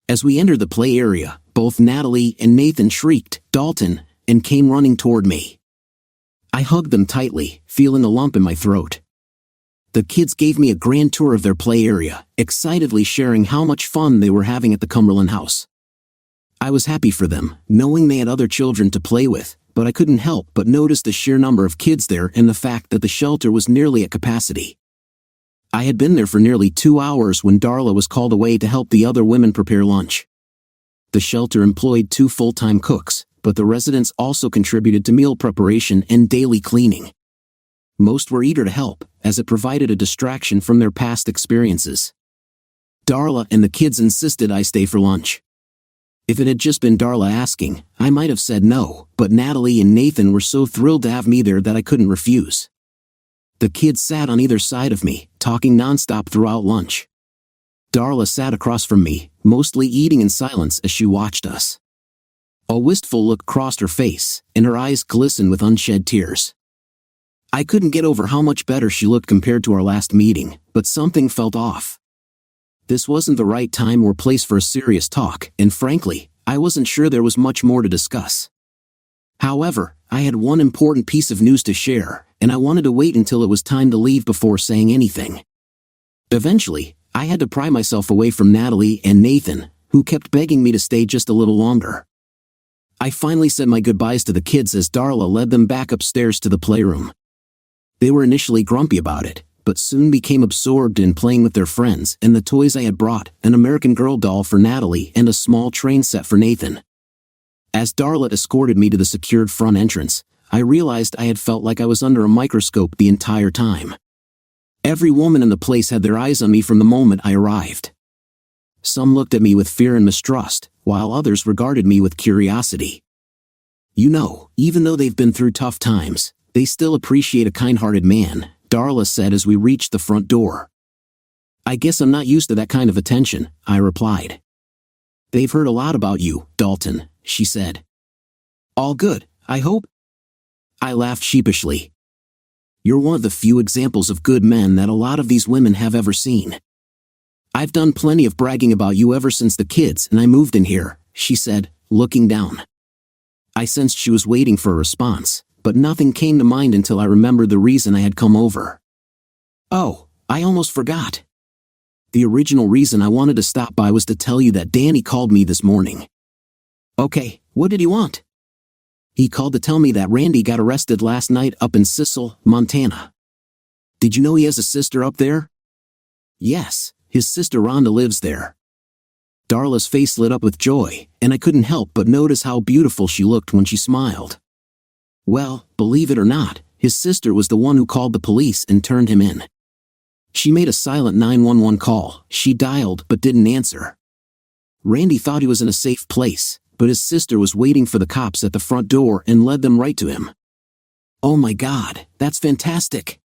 As we entered the play area, both Natalie and Nathan shrieked, "Dalton," and came running toward me. I hugged them tightly, feeling a lump in my throat. The kids gave me a grand tour of their play area, excitedly sharing how much fun they were having at the Cumberland house. I was happy for them, knowing they had other children to play with, but I couldn't help but notice the sheer number of kids there and the fact that the shelter was nearly at capacity. I had been there for nearly 2 hours when Darla was called away to help the other women prepare lunch. The shelter employed 2 full-time cooks, but the residents also contributed to meal preparation and daily cleaning. Most were eager to help, as it provided a distraction from their past experiences. Darla and the kids insisted I stay for lunch. If it had just been Darla asking, I might have said no, but Natalie and Nathan were so thrilled to have me there that I couldn't refuse. The kids sat on either side of me, talking nonstop throughout lunch. Darla sat across from me, mostly eating in silence as she watched us. A wistful look crossed her face, and her eyes glistened with unshed tears. I couldn't get over how much better she looked compared to our last meeting, but something felt off. This wasn't the right time or place for a serious talk, and frankly, I wasn't sure there was much more to discuss. However, I had one important piece of news to share, and I wanted to wait until it was time to leave before saying anything. Eventually, I had to pry myself away from Natalie and Nathan, who kept begging me to stay just a little longer. I finally said my goodbyes to the kids as Darla led them back upstairs to the playroom. They were initially grumpy about it, but soon became absorbed in playing with their friends and the toys I had brought, an American Girl doll for Natalie and a small train set for Nathan. As Darla escorted me to the secured front entrance, I realized I had felt like I was under a microscope the entire time. Every woman in the place had their eyes on me from the moment I arrived. Some looked at me with fear and mistrust, while others regarded me with curiosity. You know, even though they've been through tough times, they still appreciate a kind-hearted man, Darla said as we reached the front door. I guess I'm not used to that kind of attention, I replied. They've heard a lot about you, Dalton, she said. All good, I hope? I laughed sheepishly. You're one of the few examples of good men that a lot of these women have ever seen. I've done plenty of bragging about you ever since the kids and I moved in here, she said, looking down. I sensed she was waiting for a response, but nothing came to mind until I remembered the reason I had come over. Oh, I almost forgot. The original reason I wanted to stop by was to tell you that Danny called me this morning. Okay, what did he want? He called to tell me that Randy got arrested last night up in Cecil, Montana. Did you know he has a sister up there? Yes, his sister Rhonda lives there. Darla's face lit up with joy, and I couldn't help but notice how beautiful she looked when she smiled. Well, believe it or not, his sister was the one who called the police and turned him in. She made a silent 911 call. She dialed but didn't answer. Randy thought he was in a safe place, but his sister was waiting for the cops at the front door and led them right to him. Oh my God, that's fantastic.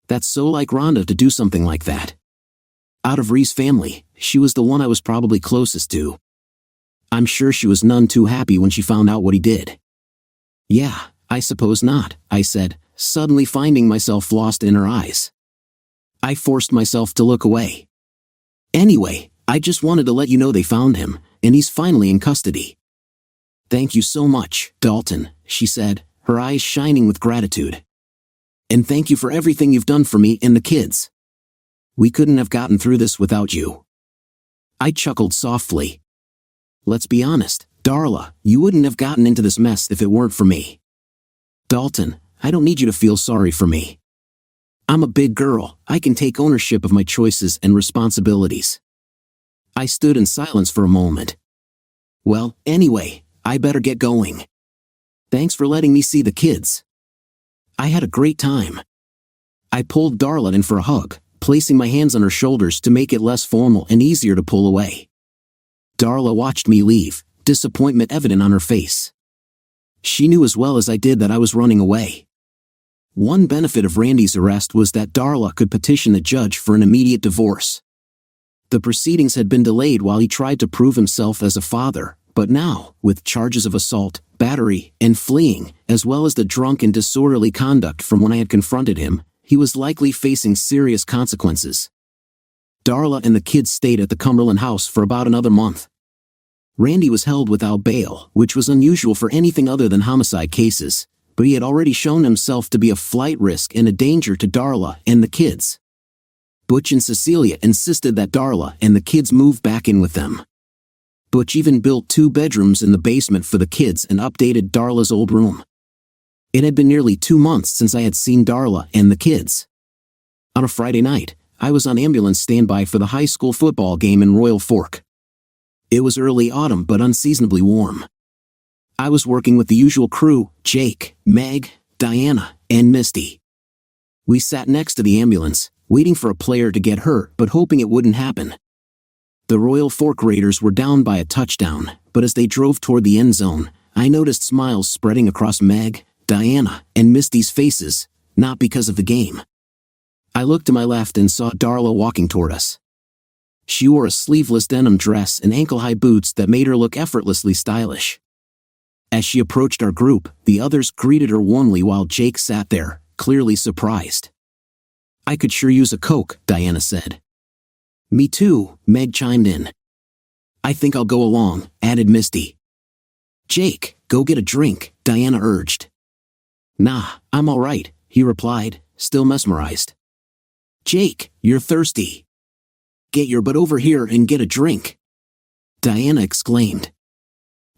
That's so like Rhonda to do something like that. Out of Ree's family, she was the one I was probably closest to. I'm sure she was none too happy when she found out what he did. Yeah, I suppose not, I said, suddenly finding myself lost in her eyes. I forced myself to look away. Anyway, I just wanted to let you know they found him, and he's finally in custody. Thank you so much, Dalton, she said, her eyes shining with gratitude. And thank you for everything you've done for me and the kids. We couldn't have gotten through this without you. I chuckled softly. Let's be honest, Darla, you wouldn't have gotten into this mess if it weren't for me. Dalton, I don't need you to feel sorry for me. I'm a big girl, I can take ownership of my choices and responsibilities. I stood in silence for a moment. Well, anyway, I better get going. Thanks for letting me see the kids. I had a great time. I pulled Darla in for a hug, placing my hands on her shoulders to make it less formal and easier to pull away. Darla watched me leave, disappointment evident on her face. She knew as well as I did that I was running away. One benefit of Randy's arrest was that Darla could petition the judge for an immediate divorce. The proceedings had been delayed while he tried to prove himself as a father, but now, with charges of assault, battery, and fleeing, as well as the drunk and disorderly conduct from when I had confronted him, he was likely facing serious consequences. Darla and the kids stayed at the Cumberland house for about another month. Randy was held without bail, which was unusual for anything other than homicide cases, but he had already shown himself to be a flight risk and a danger to Darla and the kids. Butch and Cecilia insisted that Darla and the kids move back in with them. Butch even built 2 bedrooms in the basement for the kids and updated Darla's old room. It had been nearly 2 months since I had seen Darla and the kids. On a Friday night, I was on ambulance standby for the high school football game in Royal Fork. It was early autumn but unseasonably warm. I was working with the usual crew, Jake, Meg, Diana, and Misty. We sat next to the ambulance, waiting for a player to get hurt but hoping it wouldn't happen. The Royal Fork Raiders were down by a touchdown, but as they drove toward the end zone, I noticed smiles spreading across Meg, Diana, and Misty's faces, not because of the game. I looked to my left and saw Darla walking toward us. She wore a sleeveless denim dress and ankle-high boots that made her look effortlessly stylish. As she approached our group, the others greeted her warmly while Jake sat there, clearly surprised. "I could sure use a Coke," Diana said. "Me too," Meg chimed in. "I think I'll go along," added Misty. "Jake, go get a drink," Diana urged. "Nah, I'm all right," he replied, still mesmerized. "Jake, you're thirsty. Get your butt over here and get a drink," Diana exclaimed.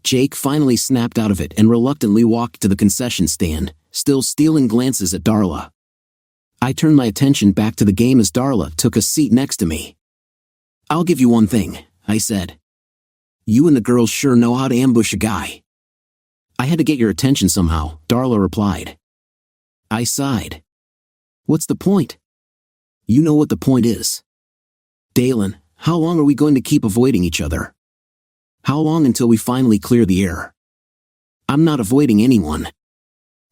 Jake finally snapped out of it and reluctantly walked to the concession stand, still stealing glances at Darla. I turned my attention back to the game as Darla took a seat next to me. "I'll give you one thing," I said. "You and the girls sure know how to ambush a guy." "I had to get your attention somehow," Darla replied. I sighed. "What's the point?" "You know what the point is. Dalen, how long are we going to keep avoiding each other? How long until we finally clear the air?" "I'm not avoiding anyone.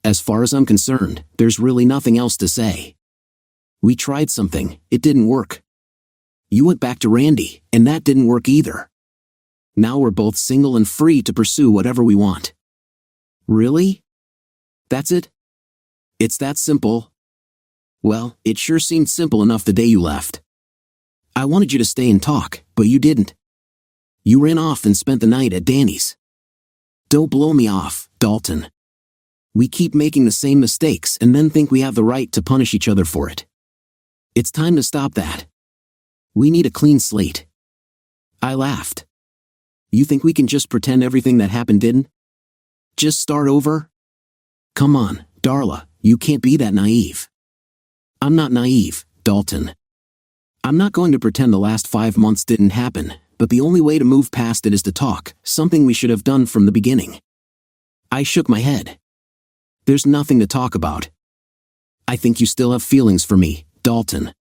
As far as I'm concerned, there's really nothing else to say. We tried something, it didn't work. You went back to Randy, and that didn't work either. Now we're both single and free to pursue whatever we want." "Really? That's it? It's that simple?" "Well, it sure seemed simple enough the day you left. I wanted you to stay and talk, but you didn't. You ran off and spent the night at Danny's. Don't blow me off, Dalton. We keep making the same mistakes and then think we have the right to punish each other for it. It's time to stop that. We need a clean slate." I laughed. "You think we can just pretend everything that happened didn't? Just start over? Come on, Darla, you can't be that naive." "I'm not naive, Dalton. I'm not going to pretend the last 5 months didn't happen, but the only way to move past it is to talk, something we should have done from the beginning." I shook my head. "There's nothing to talk about. I think you still have feelings for me, Dalton.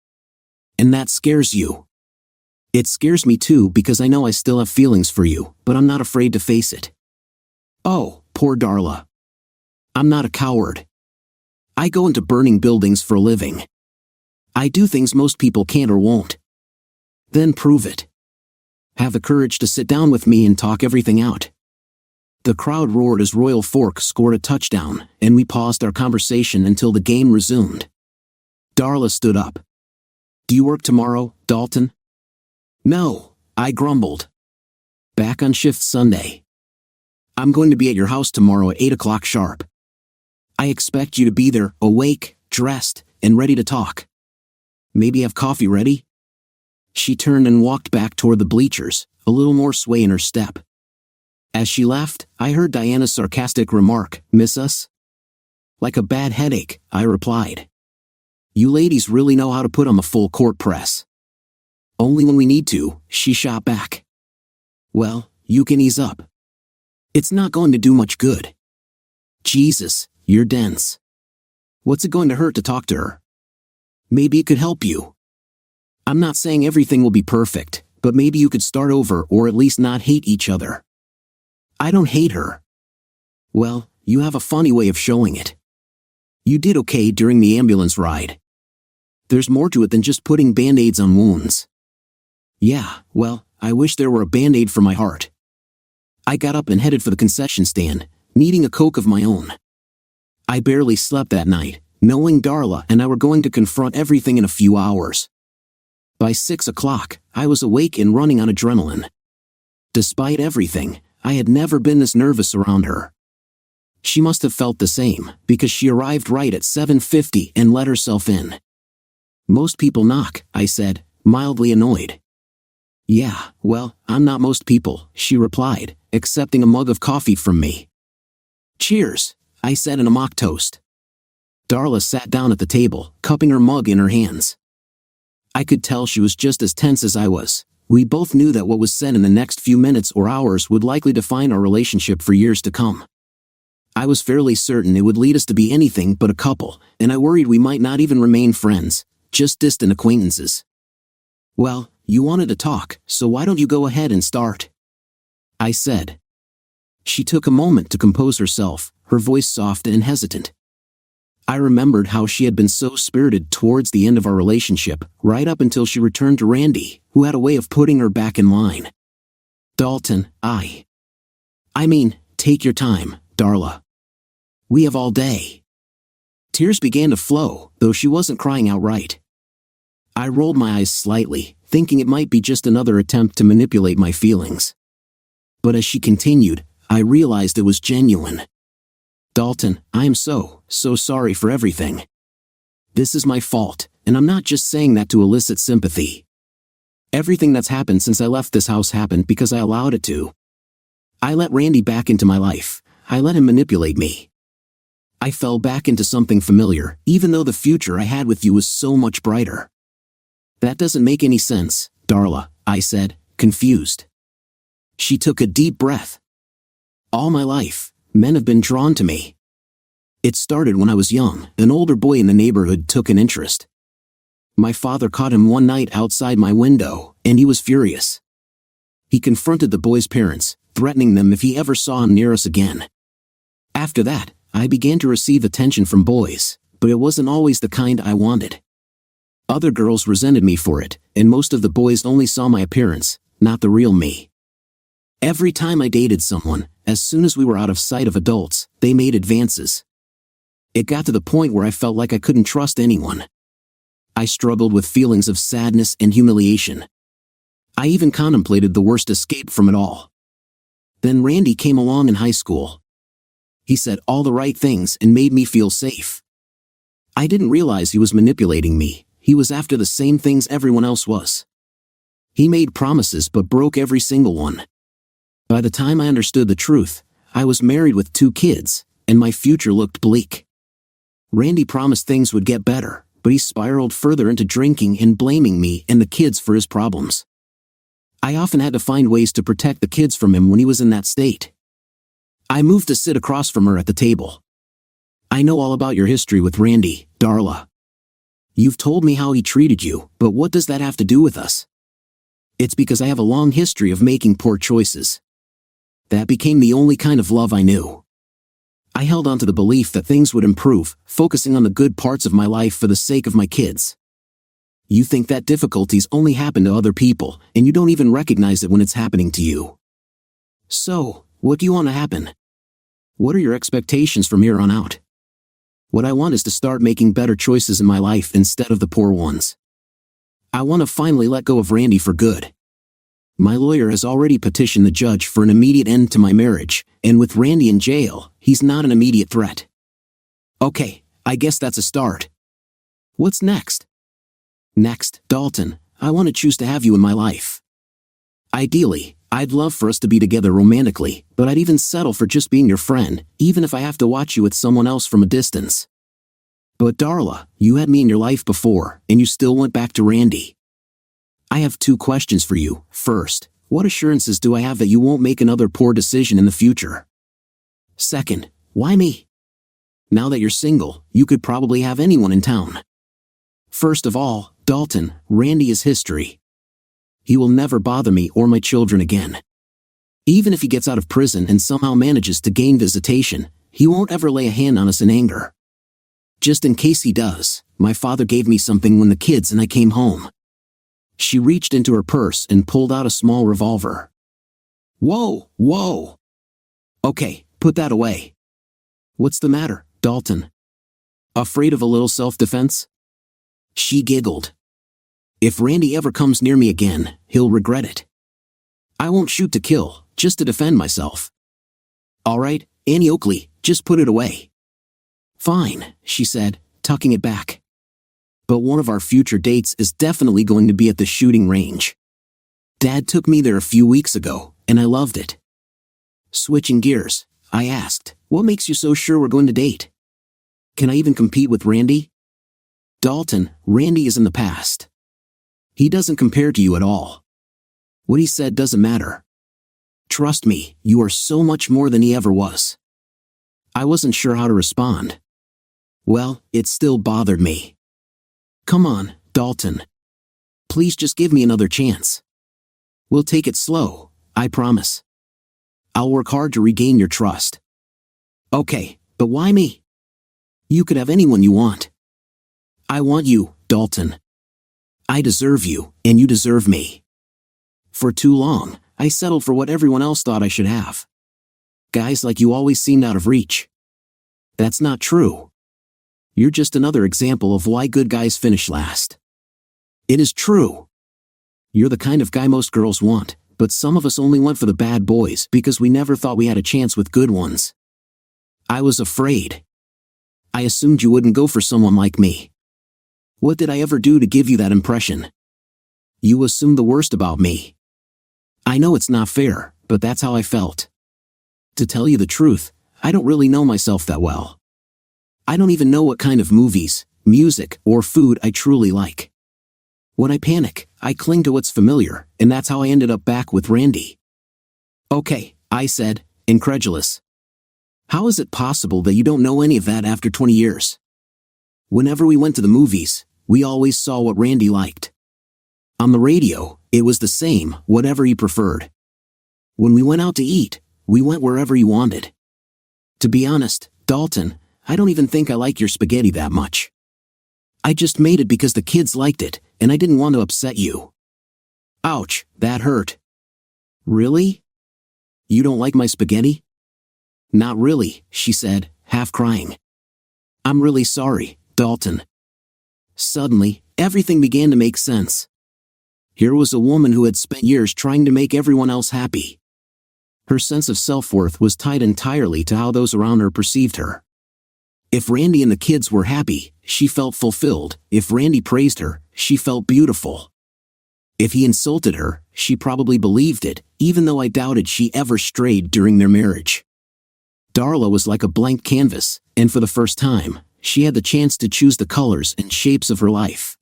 And that scares you." "It scares me too because I know I still have feelings for you, but I'm not afraid to face it." "Oh, poor Darla. I'm not a coward. I go into burning buildings for a living. I do things most people can't or won't." "Then prove it. Have the courage to sit down with me and talk everything out." The crowd roared as Royal Fork scored a touchdown, and we paused our conversation until the game resumed. Darla stood up. "Do you work tomorrow, Dalton?" "No," I grumbled. "Back on shift Sunday. I'm going to be at your house tomorrow at 8 o'clock sharp. I expect you to be there, awake, dressed, and ready to talk. Maybe have coffee ready?" She turned and walked back toward the bleachers, a little more sway in her step. As she left, I heard Diana's sarcastic remark, "Miss us?" "Like a bad headache," I replied. "You ladies really know how to put on the full court press." "Only when we need to," she shot back. "Well, you can ease up. It's not going to do much good." "Jesus, you're dense. What's it going to hurt to talk to her? Maybe it could help you. I'm not saying everything will be perfect, but maybe you could start over or at least not hate each other." "I don't hate her." "Well, you have a funny way of showing it." You did okay during the ambulance ride. There's more to it than just putting band-aids on wounds. Yeah, well, I wish there were a band-aid for my heart. I got up and headed for the concession stand, needing a Coke of my own. I barely slept that night, knowing Darla and I were going to confront everything in a few hours. By 6 o'clock, I was awake and running on adrenaline. Despite everything, I had never been this nervous around her. She must have felt the same, because she arrived right at 7:50 and let herself in. Most people knock, I said, mildly annoyed. Yeah, well, I'm not most people, she replied, accepting a mug of coffee from me. Cheers, I said in a mock toast. Darla sat down at the table, cupping her mug in her hands. I could tell she was just as tense as I was. We both knew that what was said in the next few minutes or hours would likely define our relationship for years to come. I was fairly certain it would lead us to be anything but a couple, and I worried we might not even remain friends, just distant acquaintances. Well, you wanted to talk, so why don't you go ahead and start? I said. She took a moment to compose herself, her voice soft and hesitant. I remembered how she had been so spirited towards the end of our relationship, right up until she returned to Randy, who had a way of putting her back in line. Dalton, I mean, take your time, Darla. We have all day. Tears began to flow, though she wasn't crying outright. I rolled my eyes slightly, thinking it might be just another attempt to manipulate my feelings. But as she continued, I realized it was genuine. Dalton, I am so sorry for everything. This is my fault, and I'm not just saying that to elicit sympathy. Everything that's happened since I left this house happened because I allowed it to. I let Randy back into my life. I let him manipulate me. I fell back into something familiar, even though the future I had with you was so much brighter. That doesn't make any sense, Darla, I said, confused. She took a deep breath. All my life, men have been drawn to me. It started when I was young. An older boy in the neighborhood took an interest. My father caught him one night outside my window, and he was furious. He confronted the boy's parents, threatening them if he ever saw him near us again. After that, I began to receive attention from boys, but it wasn't always the kind I wanted. Other girls resented me for it, and most of the boys only saw my appearance, not the real me. Every time I dated someone, as soon as we were out of sight of adults, they made advances. It got to the point where I felt like I couldn't trust anyone. I struggled with feelings of sadness and humiliation. I even contemplated the worst escape from it all. Then Randy came along in high school. He said all the right things and made me feel safe. I didn't realize he was manipulating me. He was after the same things everyone else was. He made promises but broke every single one. By the time I understood the truth, I was married with 2 kids, and my future looked bleak. Randy promised things would get better, but he spiraled further into drinking and blaming me and the kids for his problems. I often had to find ways to protect the kids from him when he was in that state. I moved to sit across from her at the table. I know all about your history with Randy, Darla. You've told me how he treated you, but what does that have to do with us? It's because I have a long history of making poor choices. That became the only kind of love I knew. I held on to the belief that things would improve, focusing on the good parts of my life for the sake of my kids. You think that difficulties only happen to other people, and you don't even recognize it when it's happening to you. So, what do you want to happen? What are your expectations from here on out? What I want is to start making better choices in my life instead of the poor ones. I want to finally let go of Randy for good. My lawyer has already petitioned the judge for an immediate end to my marriage, and with Randy in jail, he's not an immediate threat. Okay, I guess that's a start. What's next? Next, Dalton, I want to choose to have you in my life. Ideally, I'd love for us to be together romantically, but I'd even settle for just being your friend, even if I have to watch you with someone else from a distance. But Darla, you had me in your life before, and you still went back to Randy. I have 2 questions for you. First, what assurances do I have that you won't make another poor decision in the future? Second, why me? Now that you're single, you could probably have anyone in town. First of all, Dalton, Randy is history. He will never bother me or my children again. Even if he gets out of prison and somehow manages to gain visitation, he won't ever lay a hand on us in anger. Just in case he does, my father gave me something when the kids and I came home. She reached into her purse and pulled out a small revolver. Whoa, whoa. Okay, put that away. What's the matter, Dalton? Afraid of a little self-defense? She giggled. If Randy ever comes near me again, he'll regret it. I won't shoot to kill, just to defend myself. All right, Annie Oakley, just put it away. Fine, she said, tucking it back. But one of our future dates is definitely going to be at the shooting range. Dad took me there a few weeks ago, and I loved it. Switching gears, I asked, what makes you so sure we're going to date? Can I even compete with Randy? Dalton, Randy is in the past. He doesn't compare to you at all. What he said doesn't matter. Trust me, you are so much more than he ever was. I wasn't sure how to respond. Well, it still bothered me. Come on, Dalton. Please just give me another chance. We'll take it slow, I promise. I'll work hard to regain your trust. Okay, but why me? You could have anyone you want. I want you, Dalton. I deserve you, and you deserve me. For too long, I settled for what everyone else thought I should have. Guys like you always seemed out of reach. That's not true. You're just another example of why good guys finish last. It is true. You're the kind of guy most girls want, but some of us only went for the bad boys because we never thought we had a chance with good ones. I was afraid. I assumed you wouldn't go for someone like me. What did I ever do to give you that impression? You assumed the worst about me. I know it's not fair, but that's how I felt. To tell you the truth, I don't really know myself that well. I don't even know what kind of movies, music, or food I truly like. When I panic, I cling to what's familiar, and that's how I ended up back with Randy. Okay, I said, incredulous. How is it possible that you don't know any of that after 20 years? Whenever we went to the movies, we always saw what Randy liked. On the radio, it was the same, whatever he preferred. When we went out to eat, we went wherever he wanted. To be honest, Dalton, I don't even think I like your spaghetti that much. I just made it because the kids liked it, and I didn't want to upset you. Ouch, that hurt. Really? You don't like my spaghetti? Not really, she said, half crying. I'm really sorry, Dalton. Suddenly, everything began to make sense. Here was a woman who had spent years trying to make everyone else happy. Her sense of self-worth was tied entirely to how those around her perceived her. If Randy and the kids were happy, she felt fulfilled. If Randy praised her, she felt beautiful. If he insulted her, she probably believed it, even though I doubted she ever strayed during their marriage. Darla was like a blank canvas, and for the first time, she had the chance to choose the colors and shapes of her life.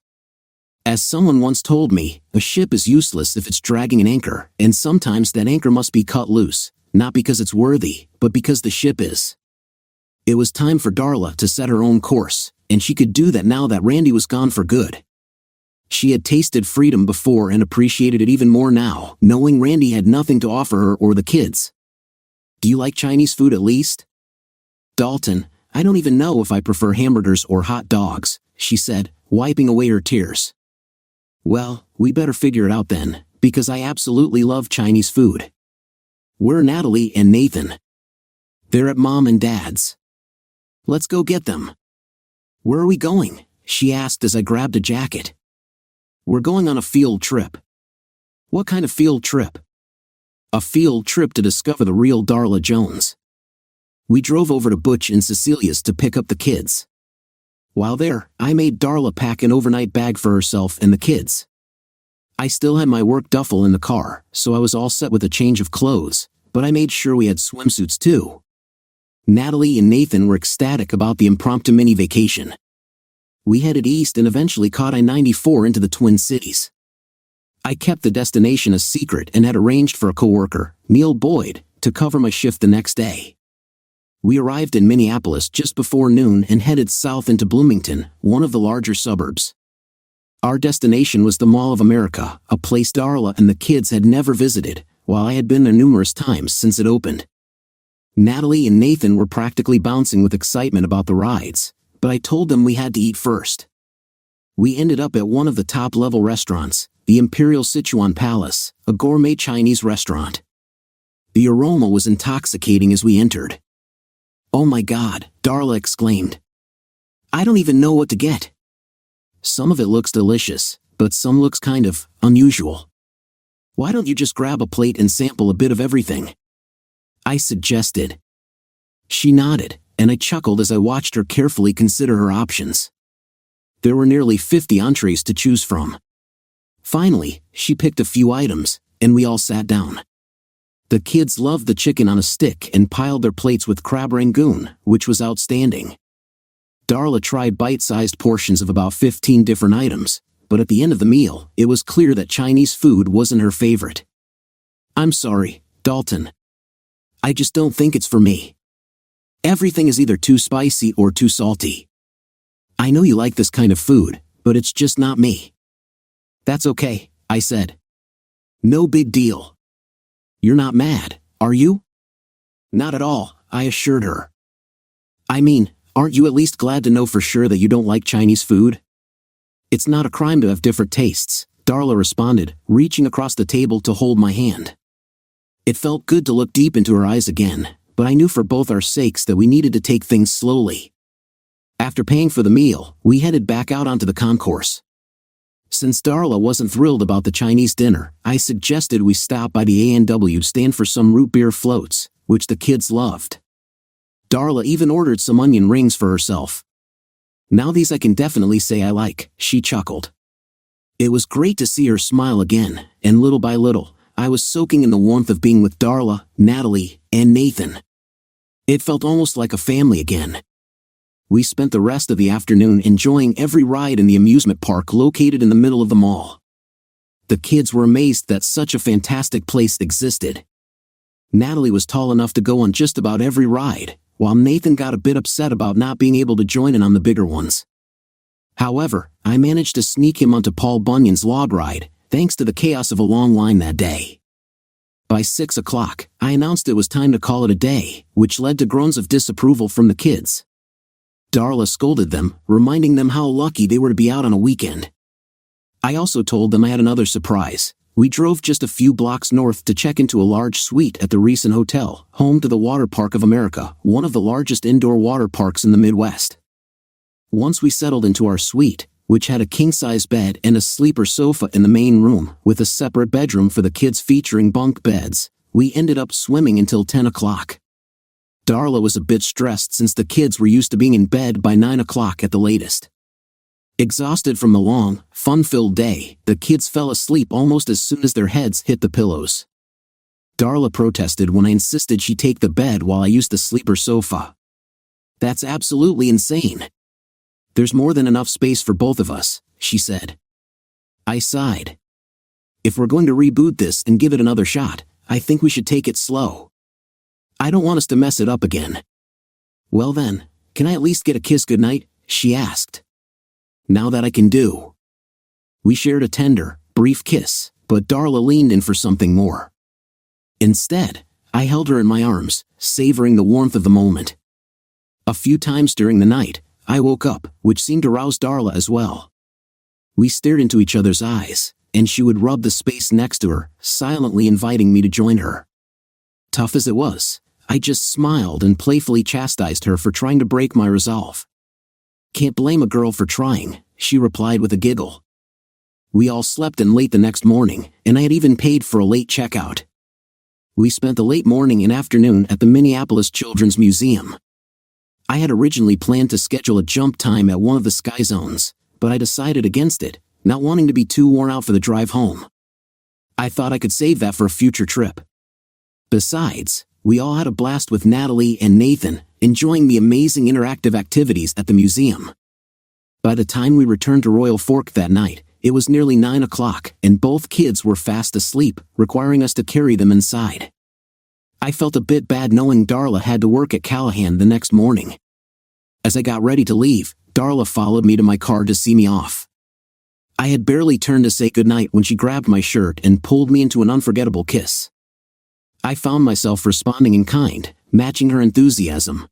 As someone once told me, a ship is useless if it's dragging an anchor, and sometimes that anchor must be cut loose, not because it's worthy, but because the ship is. It was time for Darla to set her own course, and she could do that now that Randy was gone for good. She had tasted freedom before and appreciated it even more now, knowing Randy had nothing to offer her or the kids. Do you like Chinese food at least? Dalton, I don't even know if I prefer hamburgers or hot dogs, she said, wiping away her tears. Well, we better figure it out then, because I absolutely love Chinese food. Where are Natalie and Nathan? They're at Mom and Dad's. Let's go get them. Where are we going? She asked as I grabbed a jacket. We're going on a field trip. What kind of field trip? A field trip to discover the real Darla Jones. We drove over to Butch and Cecilia's to pick up the kids. While there, I made Darla pack an overnight bag for herself and the kids. I still had my work duffel in the car, so I was all set with a change of clothes, but I made sure we had swimsuits too. Natalie and Nathan were ecstatic about the impromptu mini vacation. We headed east and eventually caught I-94 into the Twin Cities. I kept the destination a secret and had arranged for a coworker, Neil Boyd, to cover my shift the next day. We arrived in Minneapolis just before noon and headed south into Bloomington, one of the larger suburbs. Our destination was the Mall of America, a place Darla and the kids had never visited, while I had been there numerous times since it opened. Natalie and Nathan were practically bouncing with excitement about the rides, but I told them we had to eat first. We ended up at one of the top-level restaurants, the Imperial Sichuan Palace, a gourmet Chinese restaurant. The aroma was intoxicating as we entered. "Oh my God," Darla exclaimed. "I don't even know what to get." "Some of it looks delicious, but some looks kind of unusual. Why don't you just grab a plate and sample a bit of everything?" I suggested. She nodded, and I chuckled as I watched her carefully consider her options. There were nearly 50 entrees to choose from. Finally, she picked a few items, and we all sat down. The kids loved the chicken on a stick and piled their plates with crab rangoon, which was outstanding. Darla tried bite-sized portions of about 15 different items, but at the end of the meal, it was clear that Chinese food wasn't her favorite. "I'm sorry, Dalton. I just don't think it's for me. Everything is either too spicy or too salty. I know you like this kind of food, but it's just not me." "That's okay," I said. "No big deal. You're not mad, are you?" "Not at all," I assured her. "I mean, aren't you at least glad to know for sure that you don't like Chinese food?" "It's not a crime to have different tastes," Darla responded, reaching across the table to hold my hand. It felt good to look deep into her eyes again, but I knew for both our sakes that we needed to take things slowly. After paying for the meal, we headed back out onto the concourse. Since Darla wasn't thrilled about the Chinese dinner, I suggested we stop by the A&W stand for some root beer floats, which the kids loved. Darla even ordered some onion rings for herself. "Now these I can definitely say I like," she chuckled. It was great to see her smile again, and little by little, I was soaking in the warmth of being with Darla, Natalie, and Nathan. It felt almost like a family again. We spent the rest of the afternoon enjoying every ride in the amusement park located in the middle of the mall. The kids were amazed that such a fantastic place existed. Natalie was tall enough to go on just about every ride, while Nathan got a bit upset about not being able to join in on the bigger ones. However, I managed to sneak him onto Paul Bunyan's log ride, thanks to the chaos of a long line that day. By 6 o'clock, I announced it was time to call it a day, which led to groans of disapproval from the kids. Darla scolded them, reminding them how lucky they were to be out on a weekend. I also told them I had another surprise. We drove just a few blocks north to check into a large suite at the Recent Hotel, home to the Water Park of America, one of the largest indoor water parks in the Midwest. Once we settled into our suite, which had a king-size bed and a sleeper sofa in the main room, with a separate bedroom for the kids featuring bunk beds, we ended up swimming until 10 o'clock. Darla was a bit stressed since the kids were used to being in bed by 9 o'clock at the latest. Exhausted from the long, fun-filled day, the kids fell asleep almost as soon as their heads hit the pillows. Darla protested when I insisted she take the bed while I used the sleeper sofa. "That's absolutely insane. There's more than enough space for both of us," she said. I sighed. "If we're going to reboot this and give it another shot, I think we should take it slow. I don't want us to mess it up again." "Well then, can I at least get a kiss goodnight?" she asked. "Now that I can do." We shared a tender, brief kiss, but Darla leaned in for something more. Instead, I held her in my arms, savoring the warmth of the moment. A few times during the night, I woke up, which seemed to rouse Darla as well. We stared into each other's eyes, and she would rub the space next to her, silently inviting me to join her. Tough as it was, I just smiled and playfully chastised her for trying to break my resolve. "Can't blame a girl for trying," she replied with a giggle. We all slept in late the next morning, and I had even paid for a late checkout. We spent the late morning and afternoon at the Minneapolis Children's Museum. I had originally planned to schedule a jump time at one of the Sky Zones, but I decided against it, not wanting to be too worn out for the drive home. I thought I could save that for a future trip. Besides, we all had a blast with Natalie and Nathan, enjoying the amazing interactive activities at the museum. By the time we returned to Royal Fork that night, it was nearly 9 o'clock, and both kids were fast asleep, requiring us to carry them inside. I felt a bit bad knowing Darla had to work at Callahan the next morning. As I got ready to leave, Darla followed me to my car to see me off. I had barely turned to say goodnight when she grabbed my shirt and pulled me into an unforgettable kiss. I found myself responding in kind, matching her enthusiasm.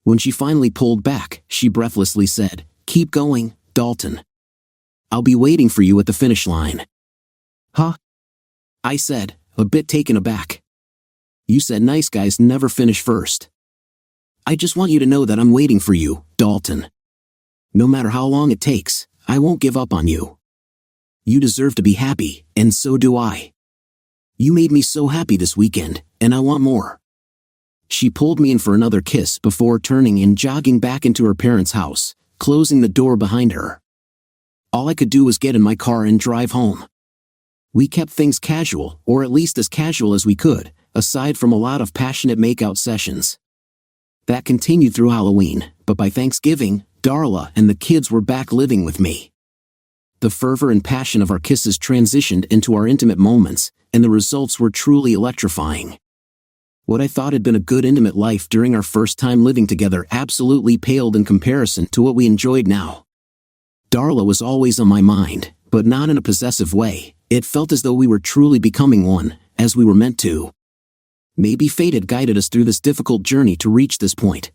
When she finally pulled back, she breathlessly said, "Keep going, Dalton. I'll be waiting for you at the finish line." "Huh?" I said, a bit taken aback. "You said nice guys never finish first." "I just want you to know that I'm waiting for you, Dalton. No matter how long it takes, I won't give up on you. You deserve to be happy, and so do I. You made me so happy this weekend, and I want more." She pulled me in for another kiss before turning and jogging back into her parents' house, closing the door behind her. All I could do was get in my car and drive home. We kept things casual, or at least as casual as we could, aside from a lot of passionate makeout sessions. That continued through Halloween, but by Thanksgiving, Darla and the kids were back living with me. The fervor and passion of our kisses transitioned into our intimate moments, and the results were truly electrifying. What I thought had been a good intimate life during our first time living together absolutely paled in comparison to what we enjoyed now. Darla was always on my mind, but not in a possessive way. It felt as though we were truly becoming one, as we were meant to. Maybe fate had guided us through this difficult journey to reach this point.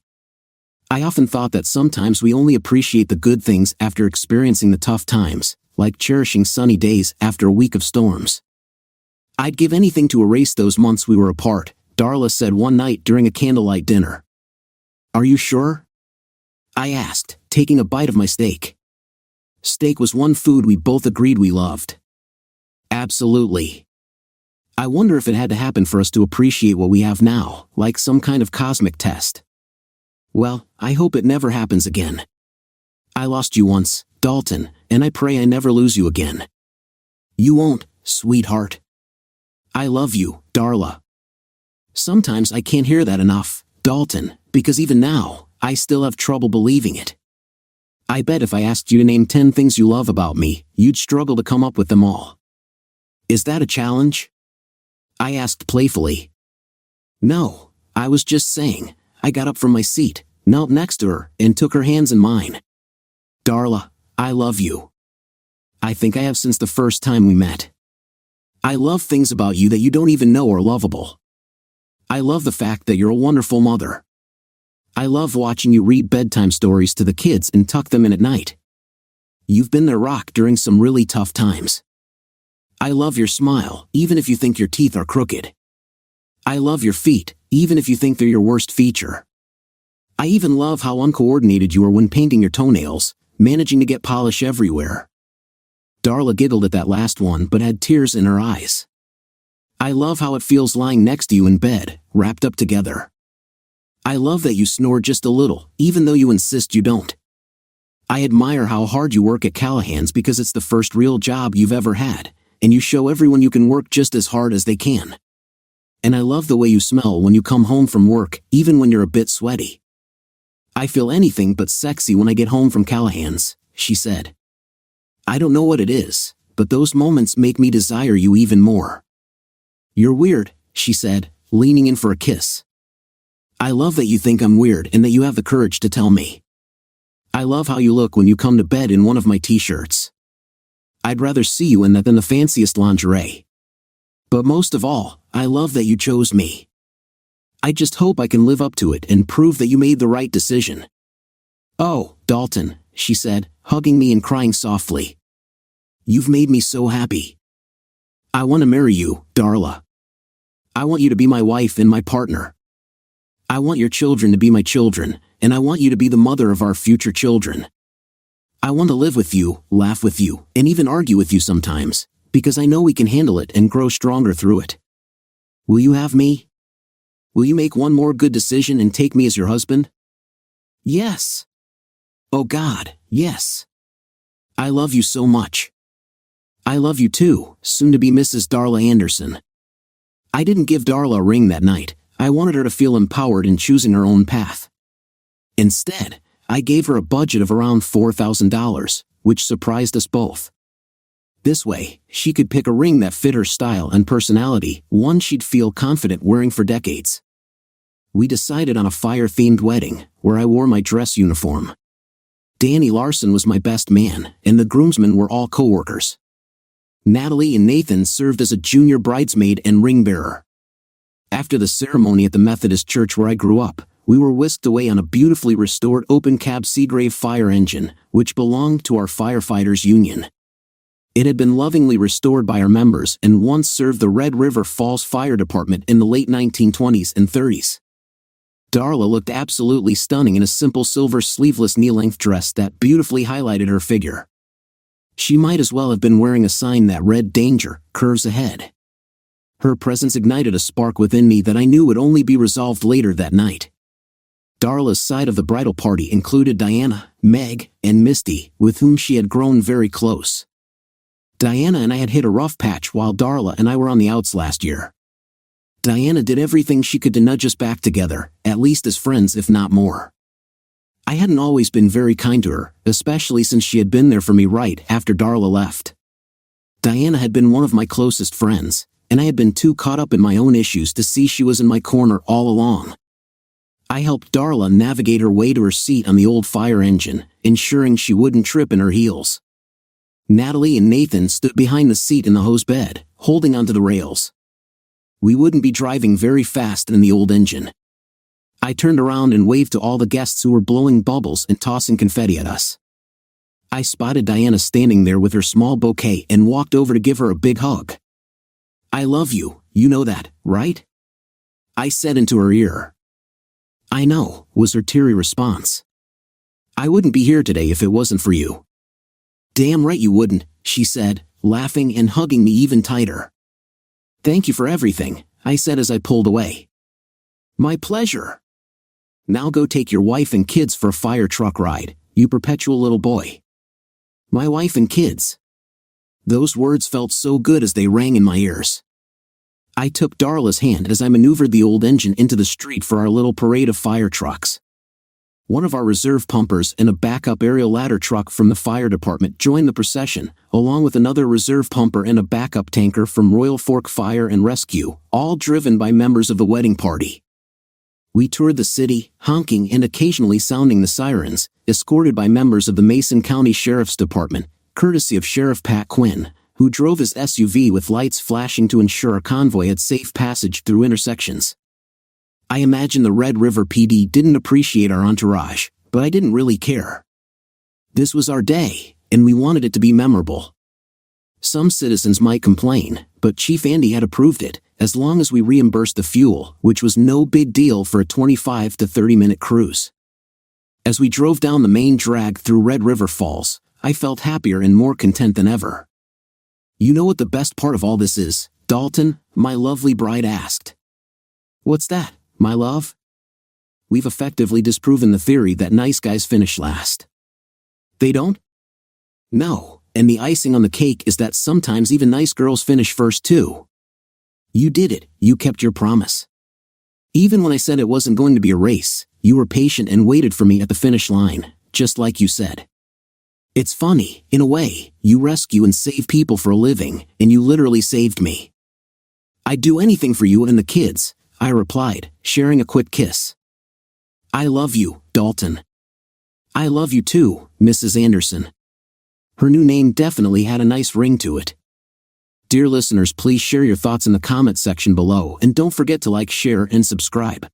I often thought that sometimes we only appreciate the good things after experiencing the tough times, like cherishing sunny days after a week of storms. "I'd give anything to erase those months we were apart," Darla said one night during a candlelight dinner. "Are you sure?" I asked, taking a bite of my steak. Steak was one food we both agreed we loved. "Absolutely. I wonder if it had to happen for us to appreciate what we have now, like some kind of cosmic test. Well, I hope it never happens again. I lost you once, Dalton, and I pray I never lose you again." "You won't, sweetheart." "I love you, Darla." Sometimes I can't hear that enough, Dalton, because even now, I still have trouble believing it. I bet if I asked you to name 10 things you love about me, you'd struggle to come up with them all. Is that a challenge?" I asked playfully. "No, I was just saying." I got up from my seat, knelt next to her, and took her hands in mine. "Darla, I love you. I think I have since the first time we met. I love things about you that you don't even know are lovable. I love the fact that you're a wonderful mother. I love watching you read bedtime stories to the kids and tuck them in at night. You've been their rock during some really tough times. I love your smile, even if you think your teeth are crooked. I love your feet, even if you think they're your worst feature. I even love how uncoordinated you are when painting your toenails, managing to get polish everywhere." Darla giggled at that last one but had tears in her eyes. "I love how it feels lying next to you in bed, wrapped up together. I love that you snore just a little, even though you insist you don't. I admire how hard you work at Callahan's because it's the first real job you've ever had, and you show everyone you can work just as hard as they can. And I love the way you smell when you come home from work, even when you're a bit sweaty. I feel anything but sexy when I get home from Callahan's," she said. "I don't know what it is, but those moments make me desire you even more." "You're weird," she said, leaning in for a kiss. "I love that you think I'm weird and that you have the courage to tell me. I love how you look when you come to bed in one of my t-shirts. I'd rather see you in that than the fanciest lingerie. But most of all, I love that you chose me. I just hope I can live up to it and prove that you made the right decision." "Oh, Dalton," she said, hugging me and crying softly. "You've made me so happy. I want to marry you, Darla. I want you to be my wife and my partner. I want your children to be my children, and I want you to be the mother of our future children. I want to live with you, laugh with you, and even argue with you sometimes, because I know we can handle it and grow stronger through it. Will you have me? Will you make one more good decision and take me as your husband?" "Yes. Oh God, yes. I love you so much. I love you too, soon to be Mrs. Darla Anderson." I didn't give Darla a ring that night. I wanted her to feel empowered in choosing her own path. Instead, I gave her a budget of around $4,000, which surprised us both. This way, she could pick a ring that fit her style and personality, one she'd feel confident wearing for decades. We decided on a fire-themed wedding, where I wore my dress uniform. Danny Larson was my best man, and the groomsmen were all co-workers. Natalie and Nathan served as a junior bridesmaid and ring bearer. After the ceremony at the Methodist church where I grew up, we were whisked away on a beautifully restored open-cab Seagrave fire engine, which belonged to our firefighters' union. It had been lovingly restored by our members and once served the Red River Falls Fire Department in the late 1920s and 30s. Darla looked absolutely stunning in a simple silver sleeveless knee-length dress that beautifully highlighted her figure. She might as well have been wearing a sign that read "Danger, curves ahead." Her presence ignited a spark within me that I knew would only be resolved later that night. Darla's side of the bridal party included Diana, Meg, and Misty, with whom she had grown very close. Diana and I had hit a rough patch while Darla and I were on the outs last year. Diana did everything she could to nudge us back together, at least as friends if not more. I hadn't always been very kind to her, especially since she had been there for me right after Darla left. Diana had been one of my closest friends, and I had been too caught up in my own issues to see she was in my corner all along. I helped Darla navigate her way to her seat on the old fire engine, ensuring she wouldn't trip in her heels. Natalie and Nathan stood behind the seat in the hose bed, holding onto the rails. We wouldn't be driving very fast in the old engine. I turned around and waved to all the guests who were blowing bubbles and tossing confetti at us. I spotted Diana standing there with her small bouquet and walked over to give her a big hug. "I love you, you know that, right?" I said into her ear. "I know," was her teary response. "I wouldn't be here today if it wasn't for you." "Damn right you wouldn't," she said, laughing and hugging me even tighter. "Thank you for everything," I said as I pulled away. "My pleasure. Now go take your wife and kids for a fire truck ride, you perpetual little boy." My wife and kids. Those words felt so good as they rang in my ears. I took Darla's hand as I maneuvered the old engine into the street for our little parade of fire trucks. One of our reserve pumpers and a backup aerial ladder truck from the fire department joined the procession, along with another reserve pumper and a backup tanker from Royal Fork Fire and Rescue, all driven by members of the wedding party. We toured the city, honking and occasionally sounding the sirens, escorted by members of the Mason County Sheriff's Department, courtesy of Sheriff Pat Quinn, who drove his SUV with lights flashing to ensure our convoy had safe passage through intersections. I imagine the Red River PD didn't appreciate our entourage, but I didn't really care. This was our day, and we wanted it to be memorable. Some citizens might complain, but Chief Andy had approved it, as long as we reimbursed the fuel, which was no big deal for a 25 to 30-minute cruise. As we drove down the main drag through Red River Falls, I felt happier and more content than ever. "You know what the best part of all this is, Dalton?" my lovely bride asked. "What's that, my love?" "We've effectively disproven the theory that nice guys finish last." "They don't?" "No, and the icing on the cake is that sometimes even nice girls finish first too. You did it, you kept your promise. Even when I said it wasn't going to be a race, you were patient and waited for me at the finish line, just like you said. It's funny, in a way, you rescue and save people for a living, and you literally saved me." "I'd do anything for you and the kids," I replied, sharing a quick kiss. "I love you, Dalton." "I love you too, Mrs. Anderson." Her new name definitely had a nice ring to it. Dear listeners, please share your thoughts in the comment section below and don't forget to like, share, and subscribe.